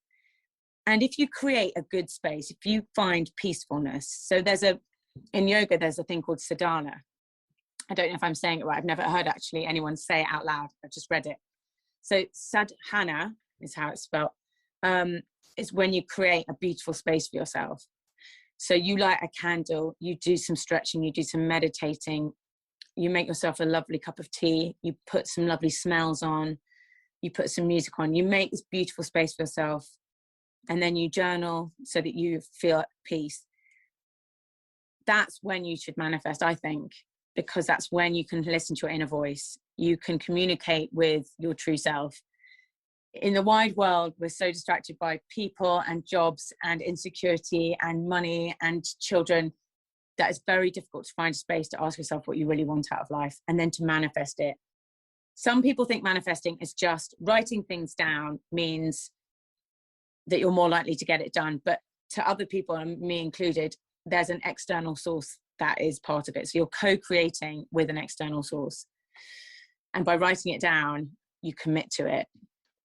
And if you create a good space, if you find peacefulness, so in yoga, there's a thing called sadhana. I don't know if I'm saying it right. I've never heard actually anyone say it out loud. I've just read it. So sadhana is how it's spelled, is when you create a beautiful space for yourself. So you light a candle, you do some stretching, you do some meditating, you make yourself a lovely cup of tea, you put some lovely smells on, you put some music on, you make this beautiful space for yourself, and then you journal so that you feel at peace. That's when you should manifest, I think, because that's when you can listen to your inner voice. You can communicate with your true self. In the wide world, we're so distracted by people and jobs and insecurity and money and children that it's very difficult to find a space to ask yourself what you really want out of life and then to manifest it. Some people think manifesting is just writing things down means that you're more likely to get it done. But to other people, and me included, there's an external source that is part of it. So you're co-creating with an external source. And by writing it down, you commit to it.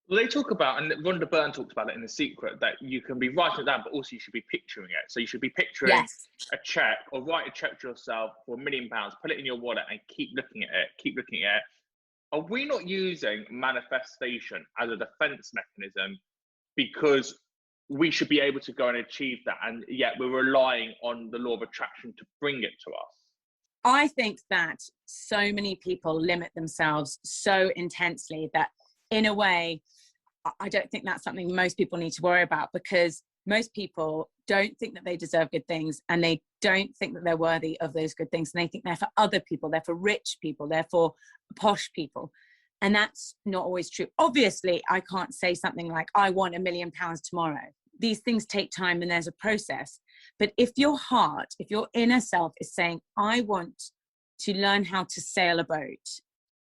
Well, they talk about, and Rhonda Byrne talks about it in The Secret, that you can be writing it down, but also you should be picturing it. So you should be picturing a check, or write a check to yourself for £1 million, put it in your wallet and keep looking at it. Are we not using manifestation as a defense mechanism because we should be able to go and achieve that, and yet we're relying on the law of attraction to bring it to us? I think that so many people limit themselves so intensely that in a way, I don't think that's something most people need to worry about, because most people don't think that they deserve good things, and they don't think that they're worthy of those good things. And they think they're for other people, they're for rich people, they're for posh people. And that's not always true. Obviously, I can't say something like, I want £1 million tomorrow. These things take time and there's a process. But if your heart, if your inner self is saying, I want to learn how to sail a boat,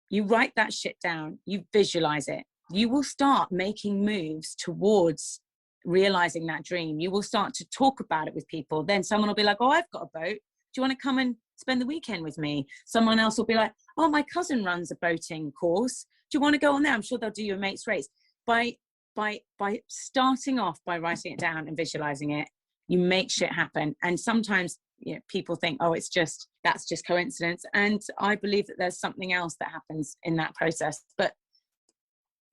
you write that shit down, you visualize it, you will start making moves towards realizing that dream. You will start to talk about it with people. Then someone will be like, oh, I've got a boat. Do you want to come and spend the weekend with me? Someone else will be like, oh, my cousin runs a boating course. Do you want to go on there? I'm sure they'll do your mate's race. By starting off by writing it down and visualizing it, you make shit happen. And sometimes, you know, people think, oh, that's just coincidence. And I believe that there's something else that happens in that process. But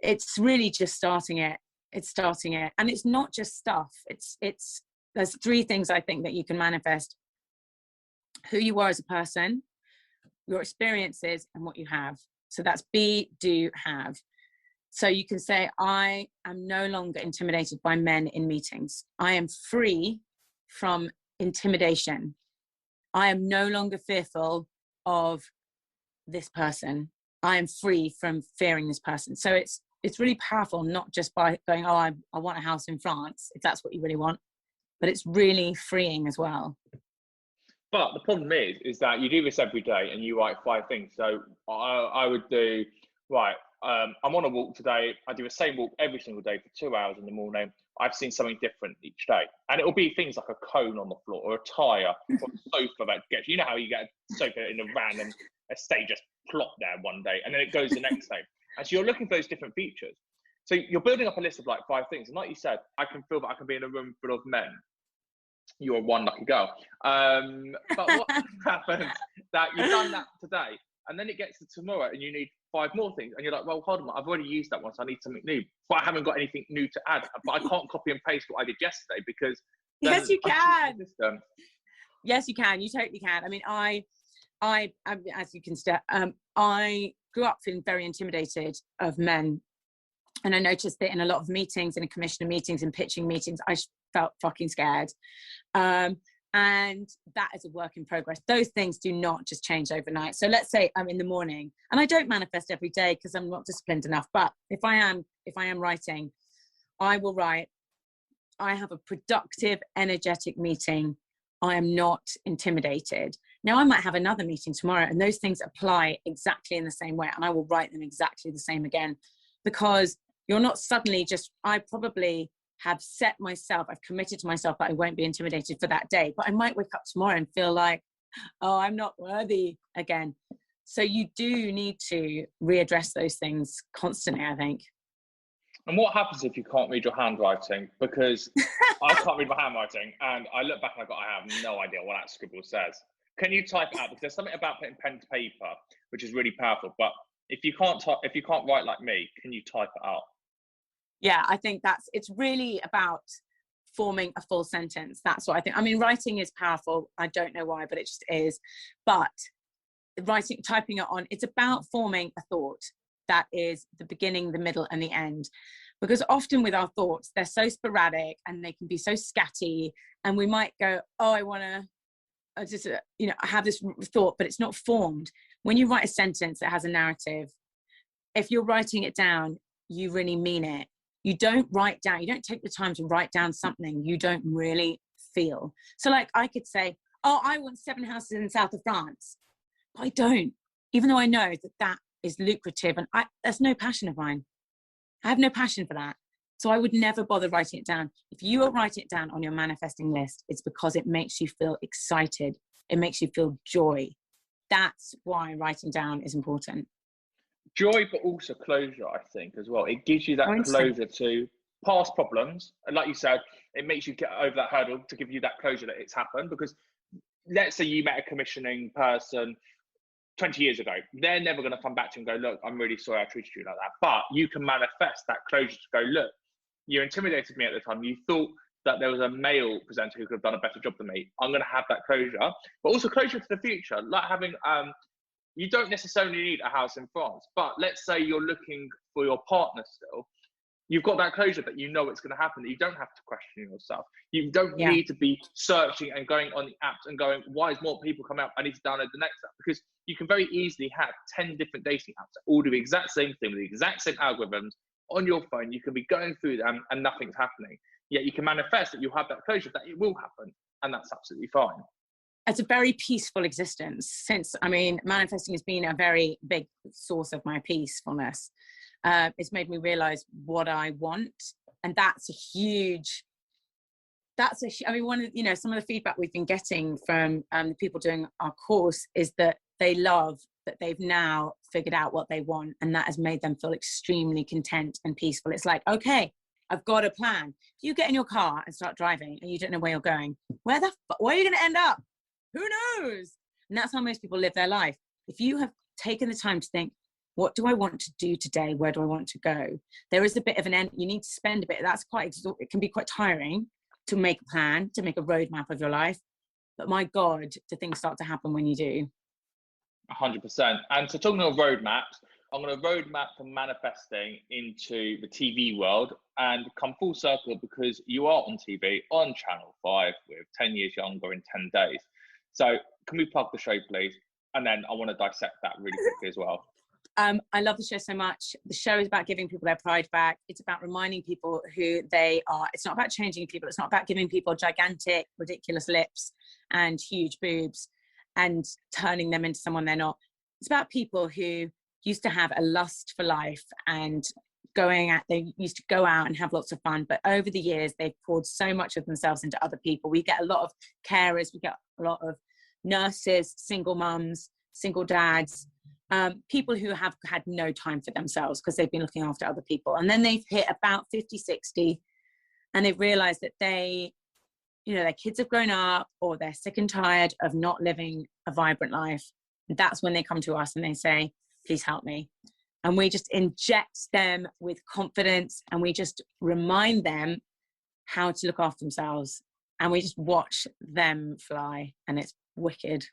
it's really just starting it. It's starting it. And it's not just stuff. There's 3 things I think that you can manifest: who you are as a person, your experiences, and what you have. So that's be, do, have. So you can say, I am no longer intimidated by men in meetings. I am free from intimidation. I am no longer fearful of this person. I am free from fearing this person. So it's really powerful, not just by going, oh, I want a house in France, if that's what you really want, but it's really freeing as well. But the problem is that you do this every day and you write 5 things. So I would do, right, I'm on a walk today. I do the same walk every single day for 2 hours in the morning. I've seen something different each day. And it will be things like a cone on the floor or a tyre or a sofa that gets, you know how you get a sofa in a random estate just plop there one day and then it goes the next day. And so you're looking for those different features. So you're building up a list of like 5 things. And like you said, I can feel that I can be in a room full of men. You're one lucky girl. But what happens that you've done that today and then it gets to tomorrow and you need 5 more things and you're like, well, hold on, I've already used that one, so I need something new, but I haven't got anything new to add, but I can't copy and paste what I did yesterday because yes you can. Yes you can, you totally can. I mean, I as you can I grew up feeling very intimidated of men, and I noticed that in a lot of meetings, in commissioner meetings and pitching meetings, I felt fucking scared. And that is a work in progress. Those things do not just change overnight. So let's say I'm in the morning, and I don't manifest every day because I'm not disciplined enough. But if I am writing, I will write, I have a productive, energetic meeting. I am not intimidated. Now I might have another meeting tomorrow and those things apply exactly in the same way. And I will write them exactly the same again, because you're not suddenly I probably have set myself, I've committed to myself that I won't be intimidated for that day, but I might wake up tomorrow and feel like, oh, I'm not worthy again. So you do need to readdress those things constantly, I think. And what happens if you can't read your handwriting? Because I can't read my handwriting and I look back and I have no idea what that scribble says. Can you type it out? Because there's something about putting pen to paper, which is really powerful. But if you can't write like me, can you type it out? Yeah, I think it's really about forming a full sentence. That's what I think. I mean, writing is powerful. I don't know why, but it just is. But typing it on, it's about forming a thought that is the beginning, the middle, and the end. Because often with our thoughts, they're so sporadic and they can be so scatty. And we might go, oh, I want to just, I have this thought, but it's not formed. When you write a sentence that has a narrative, if you're writing it down, you really mean it. You don't write down, you don't take the time to write down something you don't really feel. So like I could say, oh, I want 7 houses in the south of France. But I don't, even though I know that is lucrative and that's no passion of mine. I have no passion for that. So I would never bother writing it down. If you are writing it down on your manifesting list, it's because it makes you feel excited. It makes you feel joy. That's why writing down is important. Joy, but also closure, I think, as well. It gives you that closure to past problems. And like you said, it makes you get over that hurdle to give you that closure that it's happened. Because let's say you met a commissioning person 20 years ago. They're never going to come back to you and go, look, I'm really sorry I treated you like that. But you can manifest that closure to go, look, you intimidated me at the time. You thought that there was a male presenter who could have done a better job than me. I'm going to have that closure. But also closure to the future. Like having... you don't necessarily need a house in France, but let's say you're looking for your partner still. You've got that closure that you know it's going to happen, that you don't have to question yourself. You don't need to be searching and going on the apps and going, why is more people coming up? I need to download the next app. Because you can very easily have 10 different dating apps that all do the exact same thing with the exact same algorithms on your phone. You can be going through them and nothing's happening. Yet you can manifest that you'll have that closure, that it will happen. And that's absolutely fine. It's a very peaceful existence. Since, manifesting has been a very big source of my peacefulness. It's made me realize what I want. And that's a huge, one of, some of the feedback we've been getting from the people doing our course is that they love that they've now figured out what they want. And that has made them feel extremely content and peaceful. It's like, okay, I've got a plan. If you get in your car and start driving and you don't know where you're going, where are you going to end up? Who knows? And that's how most people live their life. If you have taken the time to think, what do I want to do today? Where do I want to go? There is a bit of an end. You need to spend a bit. That's it can be quite tiring to make a plan, to make a roadmap of your life. But my God, do things start to happen when you do. 100%. And so talking of roadmaps, I'm going to roadmap from manifesting into the TV world and come full circle because you are on TV on Channel 5 with 10 Years Younger in 10 days. So can we plug the show, please? And then I want to dissect that really quickly as well. I love the show so much. The show is about giving people their pride back. It's about reminding people who they are. It's not about changing people. It's not about giving people gigantic, ridiculous lips and huge boobs and turning them into someone they're not. It's about people who used to have a lust for life and they used to go out and have lots of fun. But over the years, they've poured so much of themselves into other people. We get a lot of carers. We get a lot of nurses, single mums, single dads, people who have had no time for themselves because they've been looking after other people. And then they've hit about 50, 60, and they've realized that their kids have grown up or they're sick and tired of not living a vibrant life. And that's when they come to us and they say, please help me. And we just inject them with confidence and we just remind them how to look after themselves. And we just watch them fly, and it's wicked.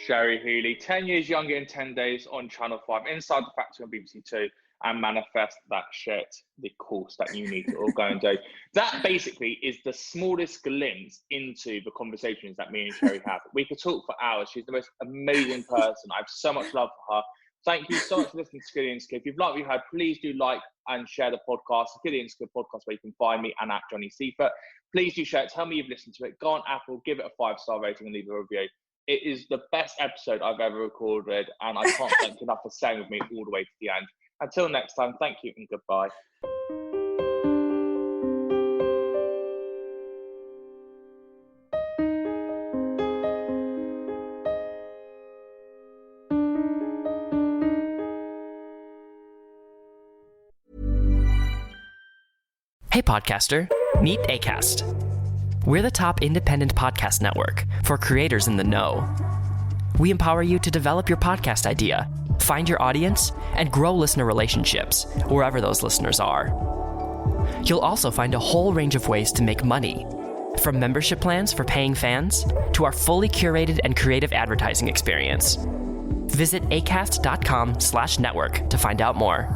Sherry Healy, 10 Years Younger in 10 days on Channel 5, Inside the Factory on BBC 2, and manifest that shit, the course that you need to all go and do. That basically is the smallest glimpse into the conversations that me and Sherry have. We could talk for hours. She's the most amazing person. I have so much love for her. Thank you so much for listening to Skilly and Skip. If you've liked what you heard, please do like and share the podcast, Skilly and Skip podcast, where you can find me and at Johnny Seifert. Please do share it. Tell me you've listened to it. Go on Apple, give it a 5-star rating and leave a review. It is the best episode I've ever recorded, and I can't thank you enough for staying with me all the way to the end. Until next time, thank you and goodbye. Hey podcaster, meet Acast. We're the top independent podcast network for creators in the know. We empower you to develop your podcast idea, find your audience, and grow listener relationships wherever those listeners are. You'll also find a whole range of ways to make money, from membership plans for paying fans to our fully curated and creative advertising experience. Visit acast.com/network to find out more.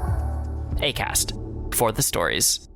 Acast, for the stories.